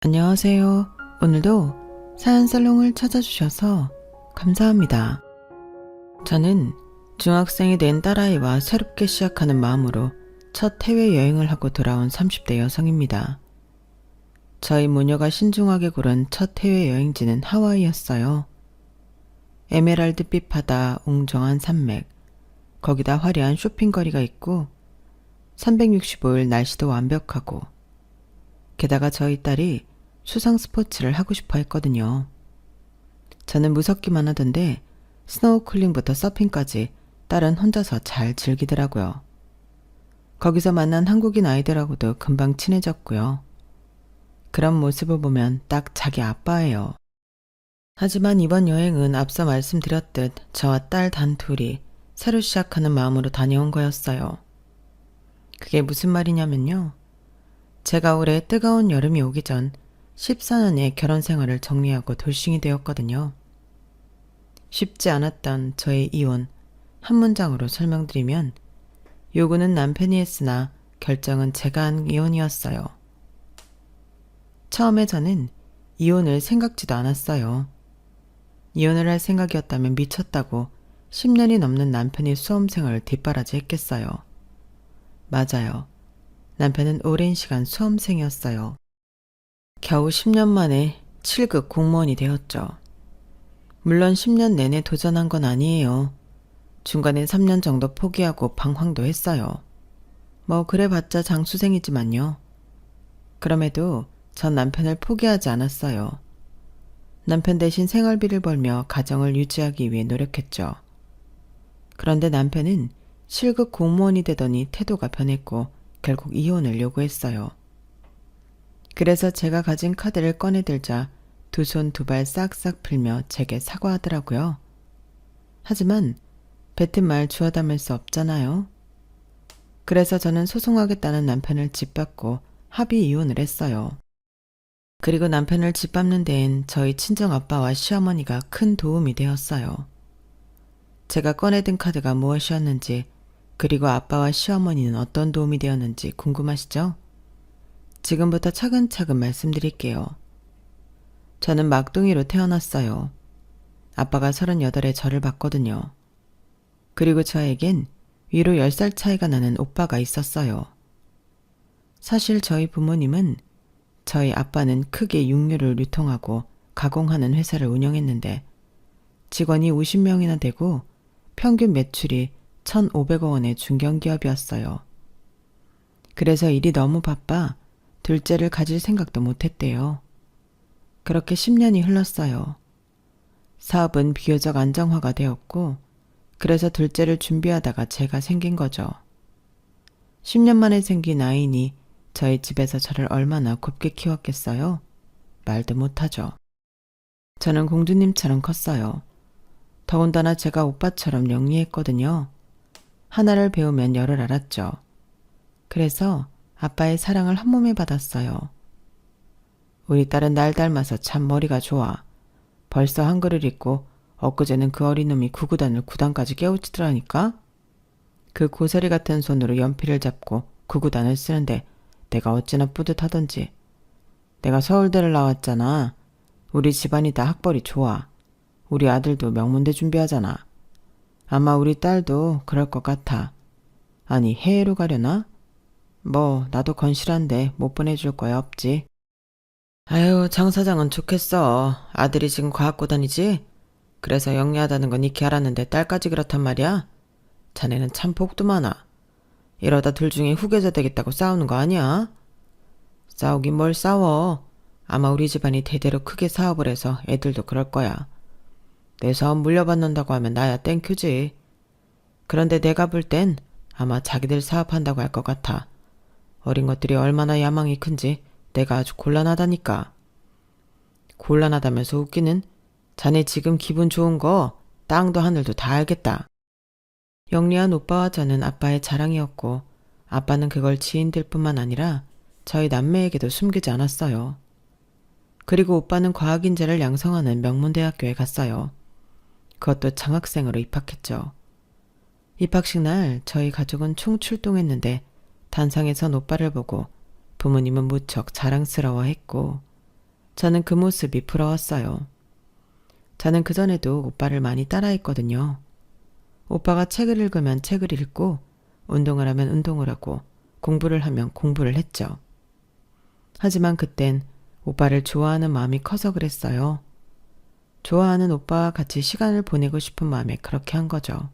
안녕하세요. 오늘도 사연살롱을 찾아주셔서 감사합니다. 저는 중학생이 된 딸아이와 새롭게 시작하는 마음으로 첫 해외여행을 하고 돌아온 30대 여성입니다. 저희 모녀가 신중하게 고른 첫 해외여행지는 하와이였어요. 에메랄드빛 바다, 웅장한 산맥, 거기다 화려한 쇼핑거리가 있고 365일 날씨도 완벽하고 게다가 저희 딸이 수상 스포츠를 하고 싶어 했거든요. 저는 무섭기만 하던데 스노우쿨링부터 서핑까지 딸은 혼자서 잘 즐기더라고요. 거기서 만난 한국인 아이들하고도 금방 친해졌고요. 그런 모습을 보면 딱 자기 아빠예요. 하지만 이번 여행은 앞서 말씀드렸듯 저와 딸 단둘이 새로 시작하는 마음으로 다녀온 거였어요. 그게 무슨 말이냐면요. 제가 올해 뜨거운 여름이 오기 전 14년의 결혼 생활을 정리하고 돌싱이 되었거든요. 쉽지 않았던 저의 이혼, 한 문장으로 설명드리면 요구는 남편이 했으나 결정은 제가 한 이혼이었어요. 처음에 저는 이혼을 생각지도 않았어요. 이혼을 할 생각이었다면 미쳤다고 10년이 넘는 남편의 수험생활을 뒷바라지 했겠어요. 맞아요. 남편은 오랜 시간 수험생이었어요. 겨우 10년 만에 7급 공무원이 되었죠. 물론 10년 내내 도전한 건 아니에요. 중간에 3년 정도 포기하고 방황도 했어요. 뭐 그래봤자 장수생이지만요. 그럼에도 전 남편을 포기하지 않았어요. 남편 대신 생활비를 벌며 가정을 유지하기 위해 노력했죠. 그런데 남편은 7급 공무원이 되더니 태도가 변했고 결국 이혼을 요구했어요. 그래서 제가 가진 카드를 꺼내들자 두 손 두 발 싹싹 풀며 제게 사과하더라고요. 하지만 뱉은 말 주워 담을 수 없잖아요. 그래서 저는 소송하겠다는 남편을 짓밟고 합의 이혼을 했어요. 그리고 남편을 짓밟는 데엔 저희 친정아빠와 시어머니가 큰 도움이 되었어요. 제가 꺼내든 카드가 무엇이었는지 그리고 아빠와 시어머니는 어떤 도움이 되었는지 궁금하시죠? 지금부터 차근차근 말씀드릴게요. 저는 막둥이로 태어났어요. 아빠가 38에 저를 봤거든요. 그리고 저에겐 위로 10살 차이가 나는 오빠가 있었어요. 사실 저희 부모님은 저희 아빠는 크게 육류를 유통하고 가공하는 회사를 운영했는데 직원이 50명이나 되고 평균 매출이 1,500억 원의 중견기업이었어요. 그래서 일이 너무 바빠 둘째를 가질 생각도 못했대요. 그렇게 10년이 흘렀어요. 사업은 비교적 안정화가 되었고 그래서 둘째를 준비하다가 제가 생긴 거죠. 10년 만에 생긴 아이니 저희 집에서 저를 얼마나 곱게 키웠겠어요? 말도 못하죠. 저는 공주님처럼 컸어요. 더군다나 제가 오빠처럼 영리했거든요. 하나를 배우면 열을 알았죠. 그래서 아빠의 사랑을 한 몸에 받았어요. 우리 딸은 날 닮아서 참 머리가 좋아. 벌써 한글을 읽고 엊그제는 그 어린 놈이 구구단을 9단까지 깨우치더라니까. 그 고사리 같은 손으로 연필을 잡고 구구단을 쓰는데 내가 어찌나 뿌듯하던지. 내가 서울대를 나왔잖아. 우리 집안이 다 학벌이 좋아. 우리 아들도 명문대 준비하잖아. 아마 우리 딸도 그럴 것 같아. 아니 해외로 가려나? 뭐 나도 건실한데 못 보내줄 거야 없지. 아유 장 사장은 좋겠어. 아들이 지금 과학고 다니지? 그래서 영리하다는 건 익히 알았는데 딸까지 그렇단 말이야? 자네는 참 복도 많아. 이러다 둘 중에 후계자 되겠다고 싸우는 거 아니야? 싸우긴 뭘 싸워. 아마 우리 집안이 대대로 크게 사업을 해서 애들도 그럴 거야. 내 사업 물려받는다고 하면 나야 땡큐지. 그런데 내가 볼 땐 아마 자기들 사업한다고 할 것 같아. 어린 것들이 얼마나 야망이 큰지 내가 아주 곤란하다니까. 곤란하다면서 웃기는? 자네 지금 기분 좋은 거 땅도 하늘도 다 알겠다. 영리한 오빠와 저는 아빠의 자랑이었고 아빠는 그걸 지인들 뿐만 아니라 저희 남매에게도 숨기지 않았어요. 그리고 오빠는 과학인재를 양성하는 명문대학교에 갔어요. 그것도 장학생으로 입학했죠. 입학식 날 저희 가족은 총출동했는데 단상에 선 오빠를 보고 부모님은 무척 자랑스러워했고 저는 그 모습이 부러웠어요. 저는 그전에도 오빠를 많이 따라했거든요. 오빠가 책을 읽으면 책을 읽고 운동을 하면 운동을 하고 공부를 하면 공부를 했죠. 하지만 그땐 오빠를 좋아하는 마음이 커서 그랬어요. 좋아하는 오빠와 같이 시간을 보내고 싶은 마음에 그렇게 한 거죠.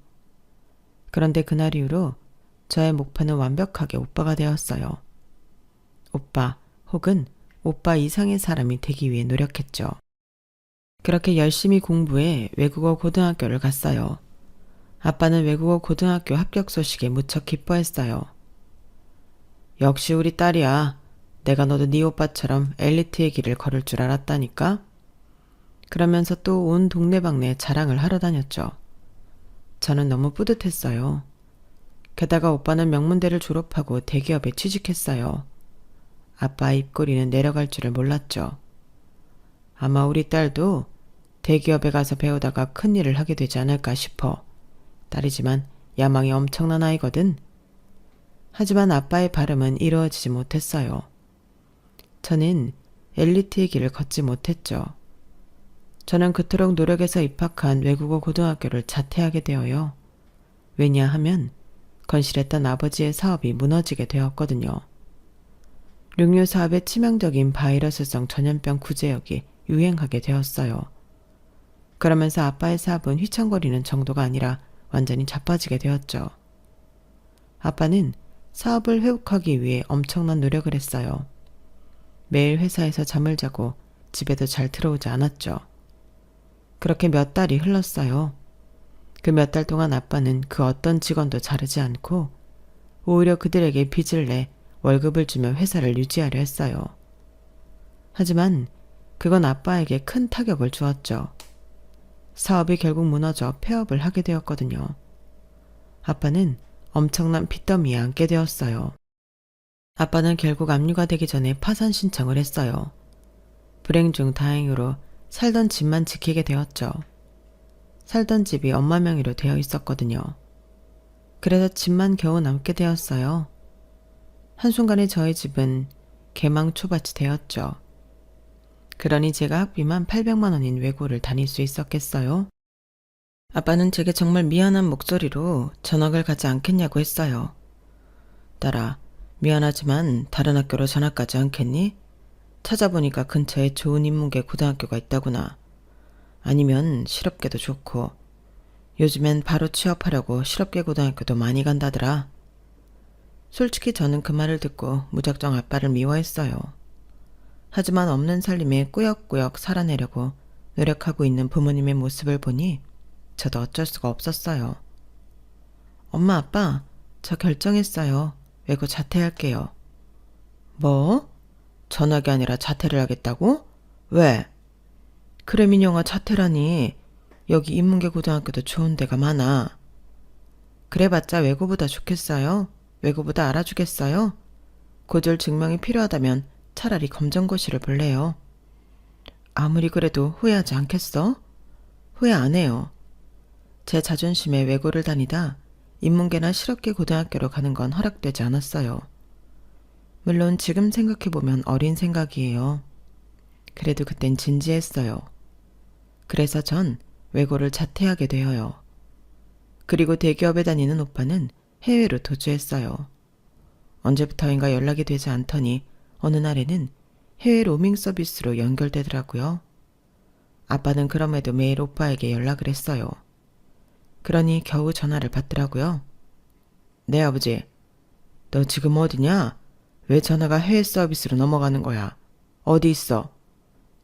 그런데 그날 이후로 저의 목표는 완벽하게 오빠가 되었어요. 오빠 혹은 오빠 이상의 사람이 되기 위해 노력했죠. 그렇게 열심히 공부해 외국어 고등학교를 갔어요. 아빠는 외국어 고등학교 합격 소식에 무척 기뻐했어요. 역시 우리 딸이야. 내가 너도 네 오빠처럼 엘리트의 길을 걸을 줄 알았다니까? 그러면서 또 온 동네방네 자랑을 하러 다녔죠. 저는 너무 뿌듯했어요. 게다가 오빠는 명문대를 졸업하고 대기업에 취직했어요. 아빠 입꼬리는 내려갈 줄을 몰랐죠. 아마 우리 딸도 대기업에 가서 배우다가 큰일을 하게 되지 않을까 싶어. 딸이지만 야망이 엄청난 아이거든. 하지만 아빠의 바람은 이루어지지 못했어요. 저는 엘리트의 길을 걷지 못했죠. 저는 그토록 노력해서 입학한 외국어 고등학교를 자퇴하게 되어요. 왜냐하면 건실했던 아버지의 사업이 무너지게 되었거든요. 룡요 사업의 치명적인 바이러스성 전염병 구제역이 유행하게 되었어요. 그러면서 아빠의 사업은 휘청거리는 정도가 아니라 완전히 자빠지게 되었죠. 아빠는 사업을 회복하기 위해 엄청난 노력을 했어요. 매일 회사에서 잠을 자고 집에도 잘 들어오지 않았죠. 그렇게 몇 달이 흘렀어요. 그 몇 달 동안 아빠는 그 어떤 직원도 자르지 않고 오히려 그들에게 빚을 내 월급을 주며 회사를 유지하려 했어요. 하지만 그건 아빠에게 큰 타격을 주었죠. 사업이 결국 무너져 폐업을 하게 되었거든요. 아빠는 엄청난 빚더미에 앉게 되었어요. 아빠는 결국 압류가 되기 전에 파산 신청을 했어요. 불행 중 다행으로 살던 집만 지키게 되었죠. 살던 집이 엄마 명의로 되어 있었거든요. 그래서 집만 겨우 남게 되었어요. 한순간에 저희 집은 개망초밭이 되었죠. 그러니 제가 학비만 800만 원인 외고를 다닐 수 있었겠어요? 아빠는 제게 정말 미안한 목소리로 전학을 가지 않겠냐고 했어요. 딸아, 미안하지만 다른 학교로 전학 가지 않겠니? 찾아보니까 근처에 좋은 인문계 고등학교가 있다구나. 아니면 실업계도 좋고 요즘엔 바로 취업하려고 실업계 고등학교도 많이 간다더라. 솔직히 저는 그 말을 듣고 무작정 아빠를 미워했어요. 하지만 없는 살림에 꾸역꾸역 살아내려고 노력하고 있는 부모님의 모습을 보니 저도 어쩔 수가 없었어요. 엄마, 아빠, 저 결정했어요. 외고 자퇴할게요. 뭐? 전학이 아니라 자퇴를 하겠다고? 왜? 그래 민영아, 자퇴라니. 여기 인문계 고등학교도 좋은 데가 많아. 그래봤자 외고보다 좋겠어요? 외고보다 알아주겠어요? 고졸 증명이 필요하다면 차라리 검정고시를 볼래요. 아무리 그래도 후회하지 않겠어? 후회 안 해요. 제 자존심에 외고를 다니다 인문계나 실업계 고등학교로 가는 건 허락되지 않았어요. 물론 지금 생각해보면 어린 생각이에요. 그래도 그땐 진지했어요. 그래서 전 외고를 자퇴하게 되어요. 그리고 대기업에 다니는 오빠는 해외로 도주했어요. 언제부터인가 연락이 되지 않더니 어느 날에는 해외 로밍 서비스로 연결되더라고요. 아빠는 그럼에도 매일 오빠에게 연락을 했어요. 그러니 겨우 전화를 받더라고요. 네, 아버지. 너 지금 어디냐? 왜 전화가 해외 서비스로 넘어가는 거야? 어디 있어?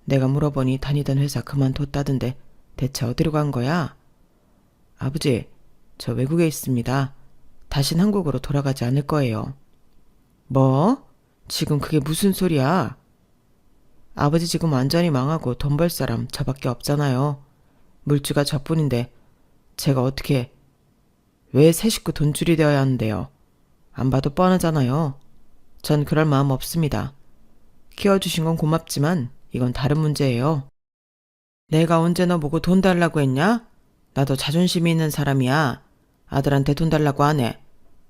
내가 물어보니 다니던 회사 그만뒀다던데 대체 어디로 간 거야? 아버지, 저 외국에 있습니다. 다신 한국으로 돌아가지 않을 거예요. 뭐? 지금 그게 무슨 소리야? 아버지 지금 완전히 망하고 돈 벌 사람 저밖에 없잖아요. 물주가 저뿐인데 제가 어떻게 왜 새 식구 돈줄이 되어야 하는데요? 안 봐도 뻔하잖아요. 전 그럴 마음 없습니다. 키워주신 건 고맙지만 이건 다른 문제예요. 내가 언제 너 보고 돈 달라고 했냐? 나도 자존심이 있는 사람이야. 아들한테 돈 달라고 안 해.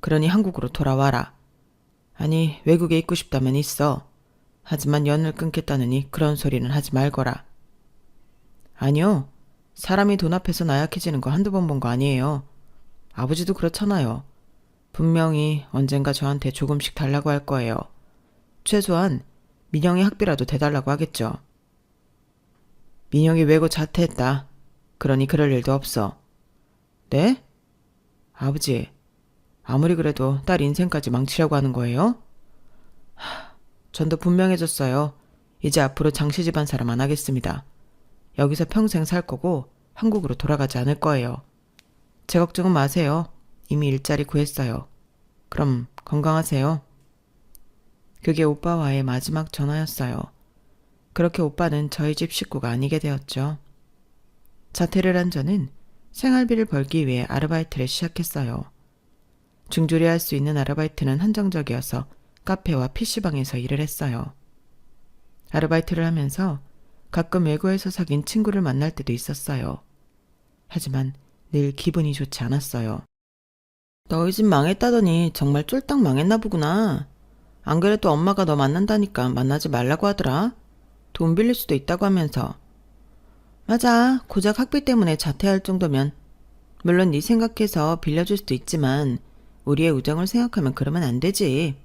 그러니 한국으로 돌아와라. 아니, 외국에 있고 싶다면 있어. 하지만 연을 끊겠다느니 그런 소리는 하지 말거라. 아니요. 사람이 돈 앞에서 나약해지는 거 한두 번 본 거 아니에요. 아버지도 그렇잖아요. 분명히 언젠가 저한테 조금씩 달라고 할 거예요. 최소한 민영의 학비라도 대달라고 하겠죠. 민영이 외고 자퇴했다. 그러니 그럴 일도 없어. 네? 아버지, 아무리 그래도 딸 인생까지 망치려고 하는 거예요? 전도 분명해졌어요. 이제 앞으로 장씨 집안 사람 안 하겠습니다. 여기서 평생 살 거고 한국으로 돌아가지 않을 거예요. 제 걱정은 마세요. 이미 일자리 구했어요. 그럼 건강하세요. 그게 오빠와의 마지막 전화였어요. 그렇게 오빠는 저희 집 식구가 아니게 되었죠. 자퇴를 한 저는 생활비를 벌기 위해 아르바이트를 시작했어요. 중졸이 할 수 있는 아르바이트는 한정적이어서 카페와 PC방에서 일을 했어요. 아르바이트를 하면서 가끔 외국에서 사귄 친구를 만날 때도 있었어요. 하지만 늘 기분이 좋지 않았어요. 너희 집 망했다더니 정말 쫄딱 망했나 보구나. 안 그래도 엄마가 너 만난다니까 만나지 말라고 하더라. 돈 빌릴 수도 있다고 하면서. 맞아. 고작 학비 때문에 자퇴할 정도면. 물론 네 생각해서 빌려줄 수도 있지만 우리의 우정을 생각하면 그러면 안 되지.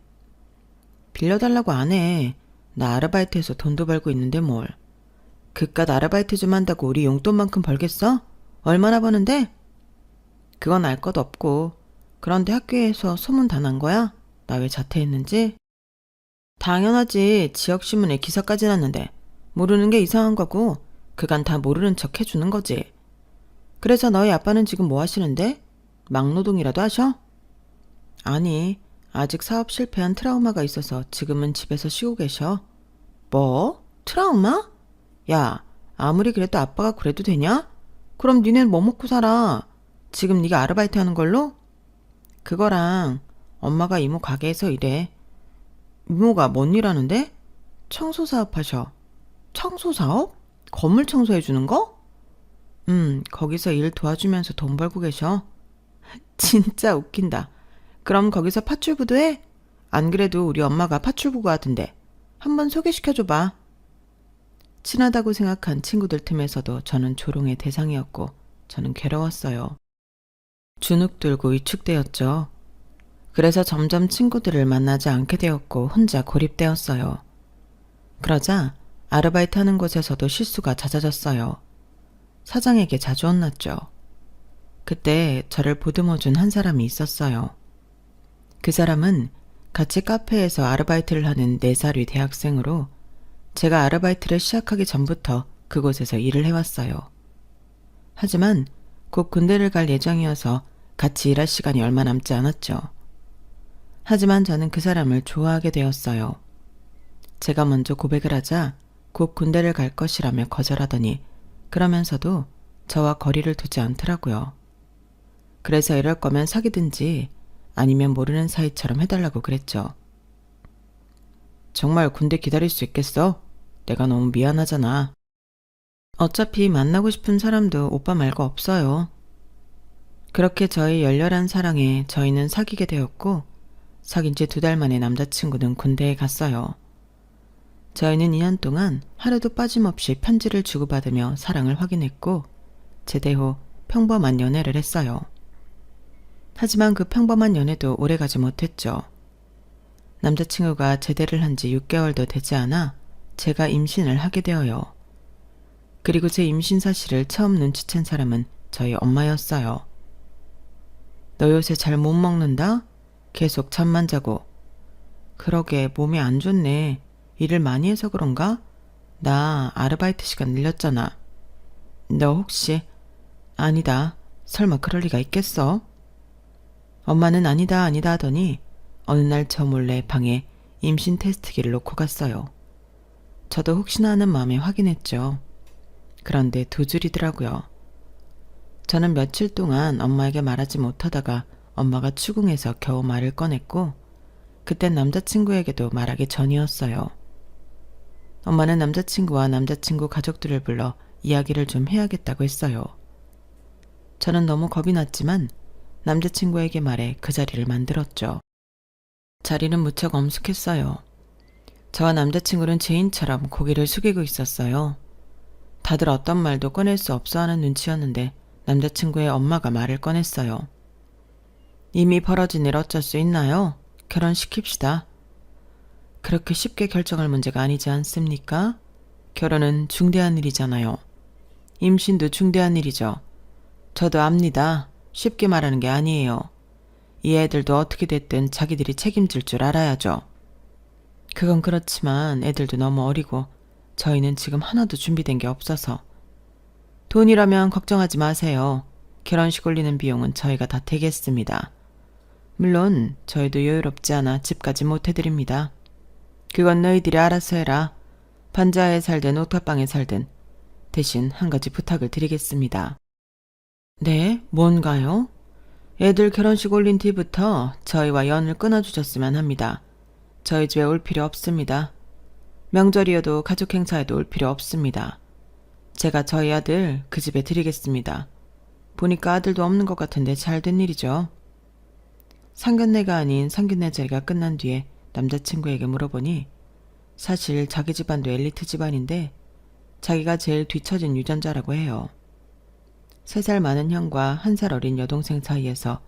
빌려달라고 안 해. 나 아르바이트해서 돈도 벌고 있는데 뭘. 그깟 아르바이트 좀 한다고 우리 용돈만큼 벌겠어? 얼마나 버는데? 그건 알 것 없고. 그런데 학교에서 소문 다 난 거야? 나 왜 자퇴했는지? 당연하지. 지역신문에 기사까지 났는데. 모르는 게 이상한 거고 그간 다 모르는 척 해주는 거지. 그래서 너희 아빠는 지금 뭐 하시는데? 막노동이라도 하셔? 아니, 아직 사업 실패한 트라우마가 있어서 지금은 집에서 쉬고 계셔. 뭐? 트라우마? 야, 아무리 그래도 아빠가 그래도 되냐? 그럼 니넨 뭐 먹고 살아? 지금 네가 아르바이트 하는 걸로? 그거랑 엄마가 이모 가게에서 일해. 이모가 뭔 일 하는데? 청소사업 하셔. 청소사업? 건물 청소해주는 거? 거기서 일 도와주면서 돈 벌고 계셔. 진짜 웃긴다. 그럼 거기서 파출부도 해? 안 그래도 우리 엄마가 파출부가 하던데. 한번 소개시켜줘봐. 친하다고 생각한 친구들 틈에서도 저는 조롱의 대상이었고 저는 괴로웠어요. 주눅 들고 위축되었죠. 그래서 점점 친구들을 만나지 않게 되었고 혼자 고립되었어요. 그러자 아르바이트 하는 곳에서도 실수가 잦아졌어요. 사장에게 자주 혼났죠. 그때 저를 보듬어준 한 사람이 있었어요. 그 사람은 같이 카페에서 아르바이트를 하는 4살 위 대학생으로 제가 아르바이트를 시작하기 전부터 그곳에서 일을 해왔어요. 하지만 곧 군대를 갈 예정이어서 같이 일할 시간이 얼마 남지 않았죠. 하지만 저는 그 사람을 좋아하게 되었어요. 제가 먼저 고백을 하자 곧 군대를 갈 것이라며 거절하더니 그러면서도 저와 거리를 두지 않더라고요. 그래서 이럴 거면 사귀든지 아니면 모르는 사이처럼 해달라고 그랬죠. 정말 군대 기다릴 수 있겠어? 내가 너무 미안하잖아. 어차피 만나고 싶은 사람도 오빠 말고 없어요. 그렇게 저희 열렬한 사랑에 저희는 사귀게 되었고 사귄 지 2달 만에 남자친구는 군대에 갔어요. 저희는 2년 동안 하루도 빠짐없이 편지를 주고받으며 사랑을 확인했고 제대 후 평범한 연애를 했어요. 하지만 그 평범한 연애도 오래가지 못했죠. 남자친구가 제대를 한 지 6개월도 되지 않아 제가 임신을 하게 되어요. 그리고 제 임신 사실을 처음 눈치챈 사람은 저희 엄마였어요. 너 요새 잘 못 먹는다? 계속 잠만 자고. 그러게 몸이 안 좋네. 일을 많이 해서 그런가? 나 아르바이트 시간 늘렸잖아. 너 혹시? 아니다. 설마 그럴 리가 있겠어? 엄마는 아니다 하더니 어느 날 저 몰래 방에 임신 테스트기를 놓고 갔어요. 저도 혹시나 하는 마음에 확인했죠. 그런데 2줄이더라고요. 저는 며칠 동안 엄마에게 말하지 못하다가 엄마가 추궁해서 겨우 말을 꺼냈고 그땐 남자친구에게도 말하기 전이었어요. 엄마는 남자친구와 남자친구 가족들을 불러 이야기를 좀 해야겠다고 했어요. 저는 너무 겁이 났지만 남자친구에게 말해 그 자리를 만들었죠. 자리는 무척 엄숙했어요. 저와 남자친구는 죄인처럼 고개를 숙이고 있었어요. 다들 어떤 말도 꺼낼 수 없어 하는 눈치였는데 남자친구의 엄마가 말을 꺼냈어요. 이미 벌어진 일 어쩔 수 있나요? 결혼시킵시다. 그렇게 쉽게 결정할 문제가 아니지 않습니까? 결혼은 중대한 일이잖아요. 임신도 중대한 일이죠. 저도 압니다. 쉽게 말하는 게 아니에요. 이 애들도 어떻게 됐든 자기들이 책임질 줄 알아야죠. 그건 그렇지만 애들도 너무 어리고 저희는 지금 하나도 준비된 게 없어서. 돈이라면 걱정하지 마세요. 결혼식 올리는 비용은 저희가 다 대겠습니다. 물론 저희도 여유롭지 않아 집까지 못 해드립니다. 그건 너희들이 알아서 해라. 반지하에 살든 옥탑방에 살든 대신 한 가지 부탁을 드리겠습니다. 네, 뭔가요? 애들 결혼식 올린 뒤부터 저희와 연을 끊어주셨으면 합니다. 저희 집에 올 필요 없습니다. 명절이어도 가족 행사에도 올 필요 없습니다. 제가 저희 아들 그 집에 드리겠습니다. 보니까 아들도 없는 것 같은데 잘 된 일이죠. 상견례가 아닌 상견례 자리가 끝난 뒤에 남자친구에게 물어보니 사실 자기 집안도 엘리트 집안인데 자기가 제일 뒤처진 유전자라고 해요. 3살 많은 형과 1살 어린 여동생 사이에서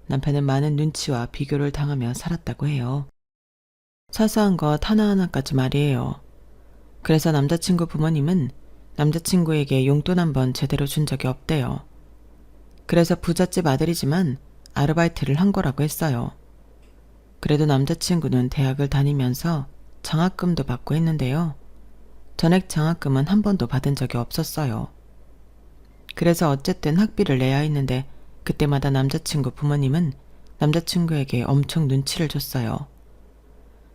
남편은 많은 눈치와 비교를 당하며 살았다고 해요. 사소한 것 하나하나까지 말이에요. 그래서 남자친구 부모님은 남자친구에게 용돈 한 번 제대로 준 적이 없대요. 그래서 부잣집 아들이지만 아르바이트를 한 거라고 했어요. 그래도 남자친구는 대학을 다니면서 장학금도 받고 했는데요. 전액 장학금은 한 번도 받은 적이 없었어요. 그래서 어쨌든 학비를 내야 했는데 그때마다 남자친구 부모님은 남자친구에게 엄청 눈치를 줬어요.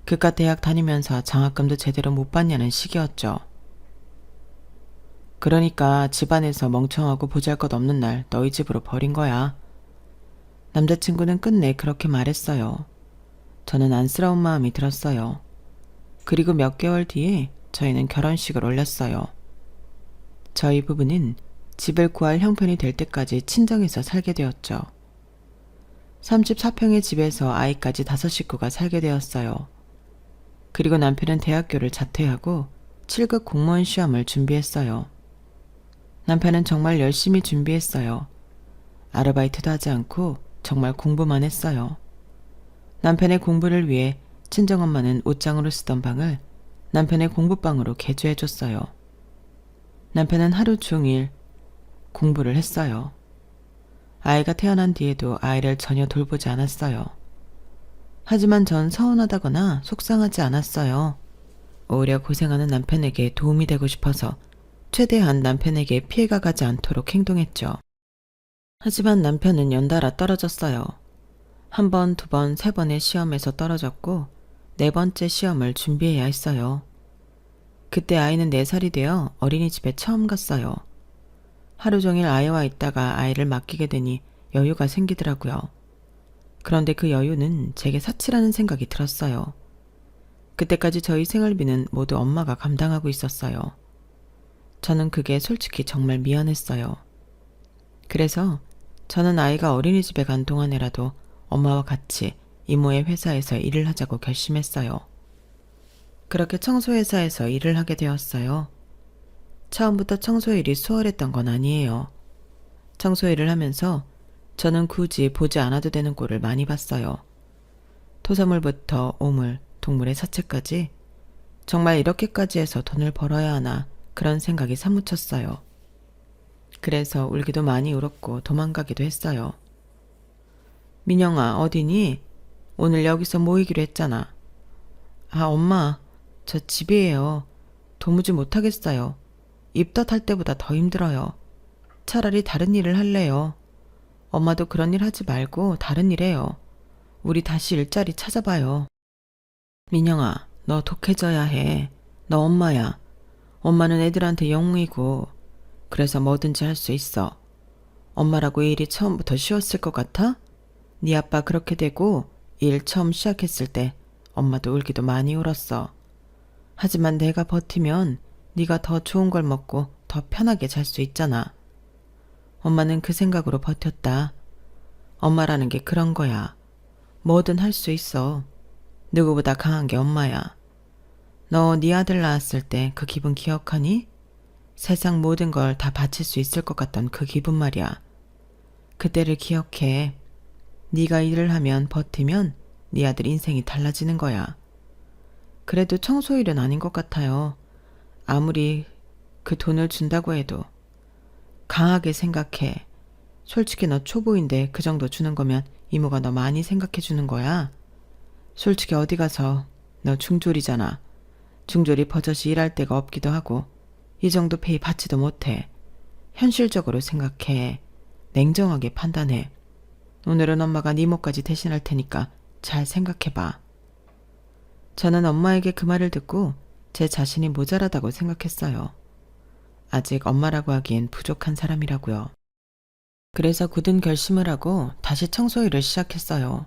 그깟 대학 다니면서 장학금도 제대로 못 받냐는 식이었죠. 그러니까 집안에서 멍청하고 보잘것없는 날 너희 집으로 버린 거야. 남자친구는 끝내 그렇게 말했어요. 저는 안쓰러운 마음이 들었어요. 그리고 몇 개월 뒤에 저희는 결혼식을 올렸어요. 저희 부부는 집을 구할 형편이 될 때까지 친정에서 살게 되었죠. 34평의 집에서 아이까지 5식구가 살게 되었어요. 그리고 남편은 대학교를 자퇴하고 7급 공무원 시험을 준비했어요. 남편은 정말 열심히 준비했어요. 아르바이트도 하지 않고 정말 공부만 했어요. 남편의 공부를 위해 친정엄마는 옷장으로 쓰던 방을 남편의 공부방으로 개조해줬어요. 남편은 하루 종일 공부를 했어요. 아이가 태어난 뒤에도 아이를 전혀 돌보지 않았어요. 하지만 전 서운하다거나 속상하지 않았어요. 오히려 고생하는 남편에게 도움이 되고 싶어서 최대한 남편에게 피해가 가지 않도록 행동했죠. 하지만 남편은 연달아 떨어졌어요. 1번, 2번, 3번의 시험에서 떨어졌고 4번째 시험을 준비해야 했어요. 그때 아이는 4살이 되어 어린이집에 처음 갔어요. 하루 종일 아이와 있다가 아이를 맡기게 되니 여유가 생기더라고요. 그런데 그 여유는 제게 사치라는 생각이 들었어요. 그때까지 저희 생활비는 모두 엄마가 감당하고 있었어요. 저는 그게 솔직히 정말 미안했어요. 그래서 저는 아이가 어린이집에 간 동안에라도 엄마와 같이 이모의 회사에서 일을 하자고 결심했어요. 그렇게 청소회사에서 일을 하게 되었어요. 처음부터 청소일이 수월했던 건 아니에요. 청소일을 하면서 저는 굳이 보지 않아도 되는 꼴을 많이 봤어요. 토사물부터 오물, 동물의 사체까지 정말 이렇게까지 해서 돈을 벌어야 하나 그런 생각이 사무쳤어요. 그래서 울기도 많이 울었고 도망가기도 했어요. 민영아, 어디니? 오늘 여기서 모이기로 했잖아. 아, 엄마, 저 집이에요. 도무지 못하겠어요. 입덧할 때보다 더 힘들어요. 차라리 다른 일을 할래요. 엄마도 그런 일 하지 말고 다른 일 해요. 우리 다시 일자리 찾아봐요. 민영아, 너 독해져야 해. 너 엄마야. 엄마는 애들한테 영웅이고 그래서 뭐든지 할 수 있어. 엄마라고 일이 처음부터 쉬웠을 것 같아? 네 아빠 그렇게 되고 일 처음 시작했을 때 엄마도 울기도 많이 울었어. 하지만 내가 버티면 네가 더 좋은 걸 먹고 더 편하게 잘 수 있잖아. 엄마는 그 생각으로 버텼다. 엄마라는 게 그런 거야. 뭐든 할 수 있어. 누구보다 강한 게 엄마야. 너 네 아들 낳았을 때 그 기분 기억하니? 세상 모든 걸 다 바칠 수 있을 것 같던 그 기분 말이야. 그때를 기억해. 네가 일을 하면 버티면 네 아들 인생이 달라지는 거야. 그래도 청소일은 아닌 것 같아요. 아무리 그 돈을 준다고 해도. 강하게 생각해. 솔직히 너 초보인데 그 정도 주는 거면 이모가 너 많이 생각해 주는 거야. 솔직히 어디 가서 너 중졸이잖아. 중졸이 버젓이 일할 데가 없기도 하고 이 정도 페이 받지도 못해. 현실적으로 생각해. 냉정하게 판단해. 오늘은 엄마가 네 몫까지 대신할 테니까 잘 생각해봐. 저는 엄마에게 그 말을 듣고 제 자신이 모자라다고 생각했어요. 아직 엄마라고 하기엔 부족한 사람이라고요. 그래서 굳은 결심을 하고 다시 청소일을 시작했어요.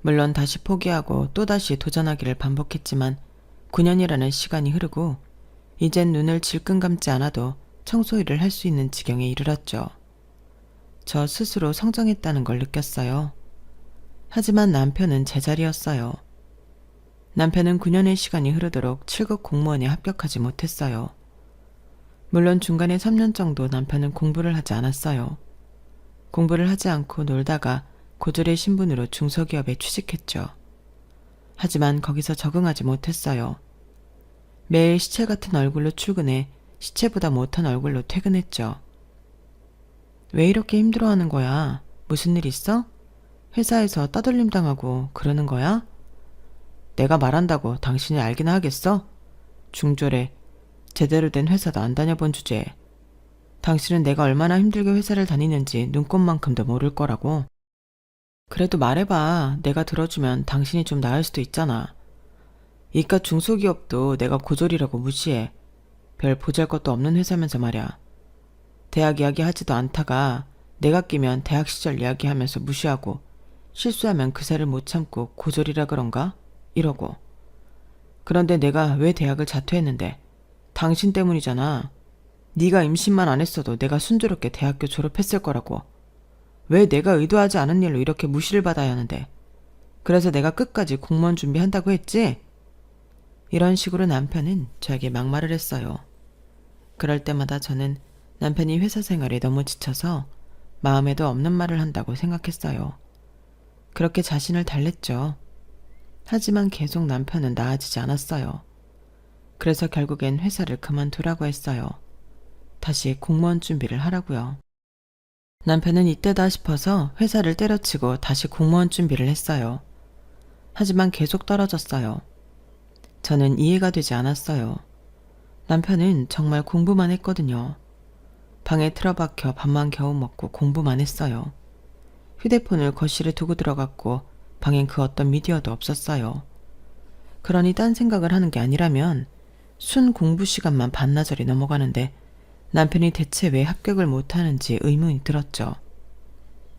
물론 다시 포기하고 또다시 도전하기를 반복했지만 9년이라는 시간이 흐르고 이젠 눈을 질끈 감지 않아도 청소일을 할 수 있는 지경에 이르렀죠. 저 스스로 성장했다는 걸 느꼈어요. 하지만 남편은 제자리였어요. 남편은 9년의 시간이 흐르도록 7급 공무원에 합격하지 못했어요. 물론 중간에 3년 정도 남편은 공부를 하지 않았어요. 공부를 하지 않고 놀다가 고졸의 신분으로 중소기업에 취직했죠. 하지만 거기서 적응하지 못했어요. 매일 시체 같은 얼굴로 출근해 시체보다 못한 얼굴로 퇴근했죠. 왜 이렇게 힘들어하는 거야? 무슨 일 있어? 회사에서 따돌림 당하고 그러는 거야? 내가 말한다고 당신이 알기나 하겠어? 중졸에 제대로 된 회사도 안 다녀본 주제에 당신은 내가 얼마나 힘들게 회사를 다니는지 눈꼽만큼도 모를 거라고. 그래도 말해봐. 내가 들어주면 당신이 좀 나을 수도 있잖아. 이깟 중소기업도 내가 고졸이라고 무시해. 별 보잘것도 없는 회사면서 말이야. 대학 이야기 하지도 않다가 내가 끼면 대학 시절 이야기하면서 무시하고 실수하면 그새를 못 참고 고졸이라 그런가? 이러고. 그런데 내가 왜 대학을 자퇴했는데? 당신 때문이잖아. 네가 임신만 안 했어도 내가 순조롭게 대학교 졸업했을 거라고. 왜 내가 의도하지 않은 일로 이렇게 무시를 받아야 하는데. 그래서 내가 끝까지 공무원 준비한다고 했지? 이런 식으로 남편은 저에게 막말을 했어요. 그럴 때마다 저는 남편이 회사 생활에 너무 지쳐서 마음에도 없는 말을 한다고 생각했어요. 그렇게 자신을 달랬죠. 하지만 계속 남편은 나아지지 않았어요. 그래서 결국엔 회사를 그만두라고 했어요. 다시 공무원 준비를 하라고요. 남편은 이때다 싶어서 회사를 때려치고 다시 공무원 준비를 했어요. 하지만 계속 떨어졌어요. 저는 이해가 되지 않았어요. 남편은 정말 공부만 했거든요. 방에 틀어박혀 밥만 겨우 먹고 공부만 했어요. 휴대폰을 거실에 두고 들어갔고 방엔 그 어떤 미디어도 없었어요. 그러니 딴 생각을 하는 게 아니라면 순 공부 시간만 반나절이 넘어가는데 남편이 대체 왜 합격을 못하는지 의문이 들었죠.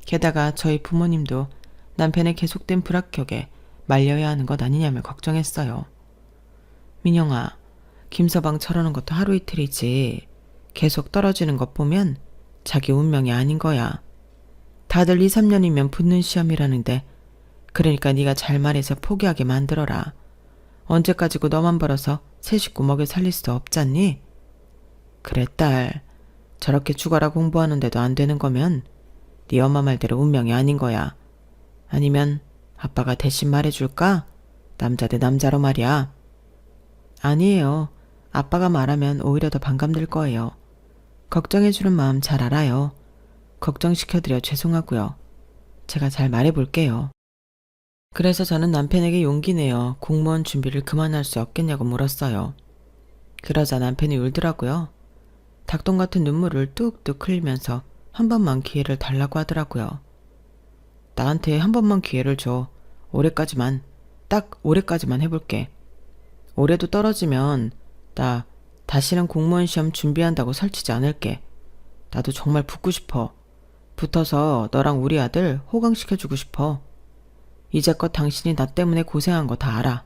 게다가 저희 부모님도 남편의 계속된 불합격에 말려야 하는 것 아니냐며 걱정했어요. 민영아, 김서방 저러는 것도 하루 이틀이지. 계속 떨어지는 것 보면 자기 운명이 아닌 거야. 다들 2, 3년이면 붙는 시험이라는데 그러니까 네가 잘 말해서 포기하게 만들어라. 언제까지고 너만 벌어서 세 식구 먹여 살릴 수도 없잖니? 그래 딸, 저렇게 죽어라 공부하는데도 안 되는 거면 네 엄마 말대로 운명이 아닌 거야. 아니면 아빠가 대신 말해줄까? 남자 대 남자로 말이야. 아니에요. 아빠가 말하면 오히려 더 반감될 거예요. 걱정해주는 마음 잘 알아요. 걱정시켜드려 죄송하고요. 제가 잘 말해볼게요. 그래서 저는 남편에게 용기 내어 공무원 준비를 그만할 수 없겠냐고 물었어요. 그러자 남편이 울더라고요. 닭똥 같은 눈물을 뚝뚝 흘리면서 한 번만 기회를 달라고 하더라고요. 나한테 한 번만 기회를 줘. 올해까지만, 딱 올해까지만 해볼게. 올해도 떨어지면 나 다시는 공무원 시험 준비한다고 설치지 않을게. 나도 정말 붙고 싶어. 붙어서 너랑 우리 아들 호강시켜주고 싶어. 이제껏 당신이 나 때문에 고생한 거 다 알아.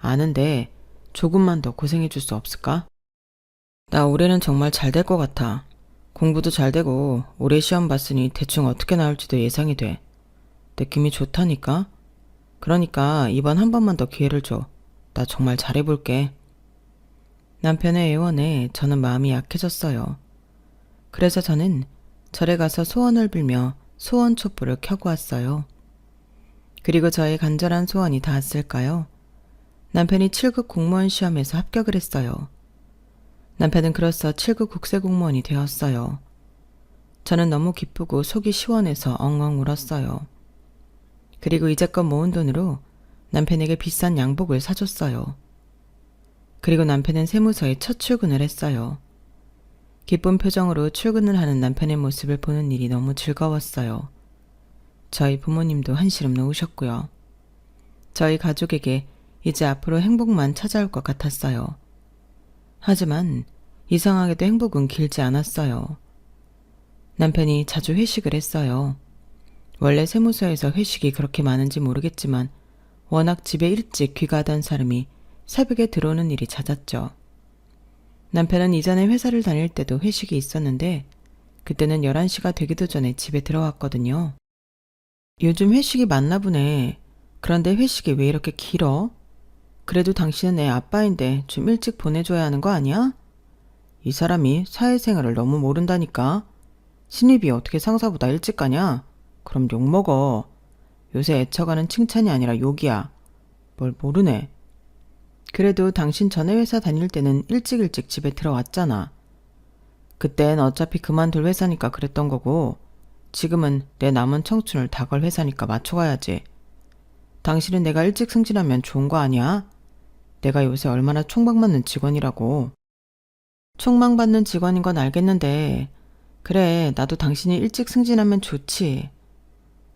아는데 조금만 더 고생해줄 수 없을까? 나 올해는 정말 잘 될 것 같아. 공부도 잘 되고 올해 시험 봤으니 대충 어떻게 나올지도 예상이 돼. 느낌이 좋다니까? 그러니까 이번 한 번만 더 기회를 줘. 나 정말 잘해볼게. 남편의 애원에 저는 마음이 약해졌어요. 그래서 저는 절에 가서 소원을 빌며 소원 촛불을 켜고 왔어요. 그리고 저의 간절한 소원이 닿았을까요? 남편이 7급 공무원 시험에서 합격을 했어요. 남편은 그로써 7급 국세공무원이 되었어요. 저는 너무 기쁘고 속이 시원해서 엉엉 울었어요. 그리고 이제껏 모은 돈으로 남편에게 비싼 양복을 사줬어요. 그리고 남편은 세무서에 첫 출근을 했어요. 기쁜 표정으로 출근을 하는 남편의 모습을 보는 일이 너무 즐거웠어요. 저희 부모님도 한시름 놓으셨고요. 저희 가족에게 이제 앞으로 행복만 찾아올 것 같았어요. 하지만 이상하게도 행복은 길지 않았어요. 남편이 자주 회식을 했어요. 원래 세무서에서 회식이 그렇게 많은지 모르겠지만 워낙 집에 일찍 귀가하던 사람이 새벽에 들어오는 일이 잦았죠. 남편은 이전에 회사를 다닐 때도 회식이 있었는데 그때는 11시가 되기도 전에 집에 들어왔거든요. 요즘 회식이 많나 보네. 그런데 회식이 왜 이렇게 길어? 그래도 당신은 애 아빠인데 좀 일찍 보내줘야 하는 거 아니야? 이 사람이 사회생활을 너무 모른다니까. 신입이 어떻게 상사보다 일찍 가냐? 그럼 욕먹어. 요새 애처가는 칭찬이 아니라 욕이야. 뭘 모르네. 그래도 당신 전에 회사 다닐 때는 일찍 집에 들어왔잖아. 그땐 어차피 그만둘 회사니까 그랬던 거고 지금은 내 남은 청춘을 다 걸 회사니까 맞춰가야지. 당신은 내가 일찍 승진하면 좋은 거 아니야? 내가 요새 얼마나 촉망받는 직원이라고. 촉망받는 직원인 건 알겠는데 그래 나도 당신이 일찍 승진하면 좋지.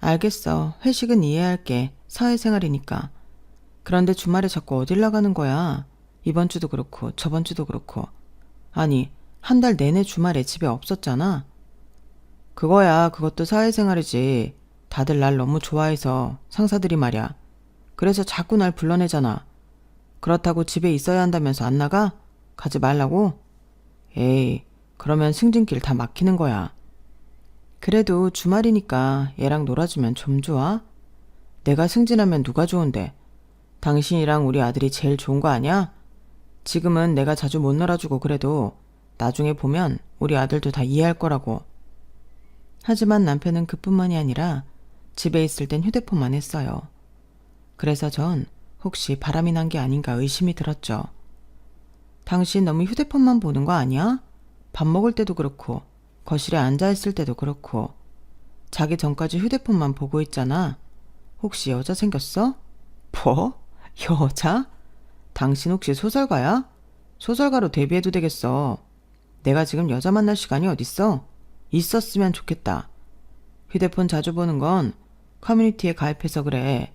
알겠어. 회식은 이해할게. 사회생활이니까. 그런데 주말에 자꾸 어딜 나가는 거야? 이번 주도 그렇고 저번 주도 그렇고. 아니 한 달 내내 주말에 집에 없었잖아. 그거야 그것도 사회생활이지. 다들 날 너무 좋아해서 상사들이 말이야. 그래서 자꾸 날 불러내잖아. 그렇다고 집에 있어야 한다면서 안 나가? 가지 말라고? 에이 그러면 승진길 다 막히는 거야. 그래도 주말이니까 얘랑 놀아주면 좀 좋아? 내가 승진하면 누가 좋은데? 당신이랑 우리 아들이 제일 좋은 거 아니야? 지금은 내가 자주 못 놀아주고 그래도 나중에 보면 우리 아들도 다 이해할 거라고. 하지만 남편은 그뿐만이 아니라 집에 있을 땐 휴대폰만 했어요. 그래서 전 혹시 바람이 난 게 아닌가 의심이 들었죠. 당신 너무 휴대폰만 보는 거 아니야? 밥 먹을 때도 그렇고 거실에 앉아있을 때도 그렇고 자기 전까지 휴대폰만 보고 있잖아. 혹시 여자 생겼어? 뭐? 여자? 당신 혹시 소설가야? 소설가로 데뷔해도 되겠어. 내가 지금 여자 만날 시간이 어딨어? 있었으면 좋겠다. 휴대폰 자주 보는 건 커뮤니티에 가입해서 그래.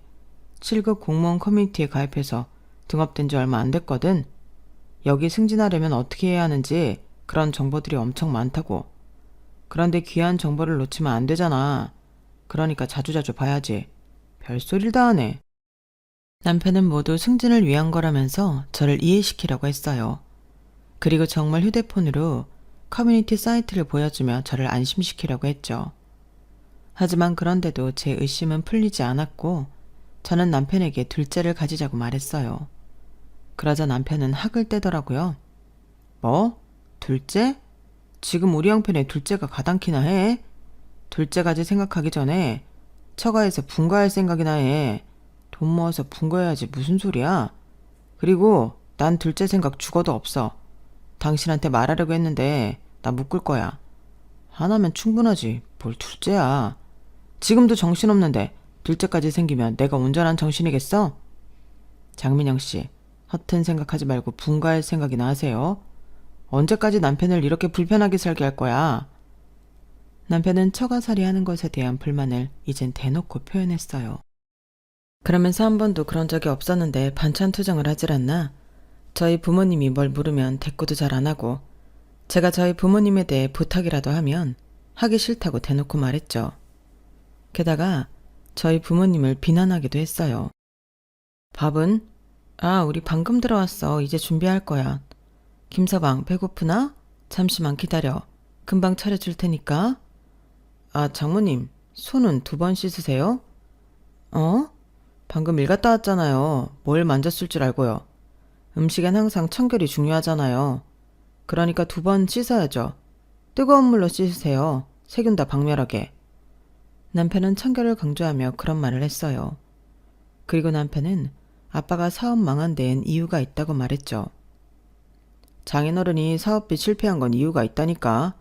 7급 공무원 커뮤니티에 가입해서 등업된 지 얼마 안 됐거든. 여기 승진하려면 어떻게 해야 하는지 그런 정보들이 엄청 많다고. 그런데 귀한 정보를 놓치면 안 되잖아. 그러니까 자주자주 봐야지. 별소리를 다 하네. 남편은 모두 승진을 위한 거라면서 저를 이해시키려고 했어요. 그리고 정말 휴대폰으로 커뮤니티 사이트를 보여주며 저를 안심시키려고 했죠. 하지만 그런데도 제 의심은 풀리지 않았고 저는 남편에게 둘째를 가지자고 말했어요. 그러자 남편은 학을 떼더라고요. 뭐? 둘째? 지금 우리 형편에 둘째가 가당키나 해? 둘째 가지 생각하기 전에 처가에서 분가할 생각이나 해. 돈 모아서 분가해야지 무슨 소리야. 그리고 난 둘째 생각 죽어도 없어. 당신한테 말하려고 했는데 나 묶을 거야. 하나면 충분하지. 뭘 둘째야. 지금도 정신없는데 둘째까지 생기면 내가 온전한 정신이겠어? 장민영 씨, 허튼 생각하지 말고 분가할 생각이나 하세요. 언제까지 남편을 이렇게 불편하게 살게 할 거야? 남편은 처가살이 하는 것에 대한 불만을 이젠 대놓고 표현했어요. 그러면서 한 번도 그런 적이 없었는데 반찬 투정을 하질 않나? 저희 부모님이 뭘 물으면 대꾸도 잘 안 하고 제가 저희 부모님에 대해 부탁이라도 하면 하기 싫다고 대놓고 말했죠. 게다가 저희 부모님을 비난하기도 했어요. 밥은? 아, 우리 방금 들어왔어. 이제 준비할 거야. 김서방, 배고프나? 잠시만 기다려. 금방 차려줄 테니까. 아, 장모님, 손은 2번 씻으세요? 어? 방금 일 갔다 왔잖아요. 뭘 만졌을 줄 알고요. 음식엔 항상 청결이 중요하잖아요. 그러니까 2번 씻어야죠. 뜨거운 물로 씻으세요. 세균 다 박멸하게. 남편은 청결을 강조하며 그런 말을 했어요. 그리고 남편은 아빠가 사업 망한 데엔 이유가 있다고 말했죠. 장인어른이 사업비 실패한 건 이유가 있다니까.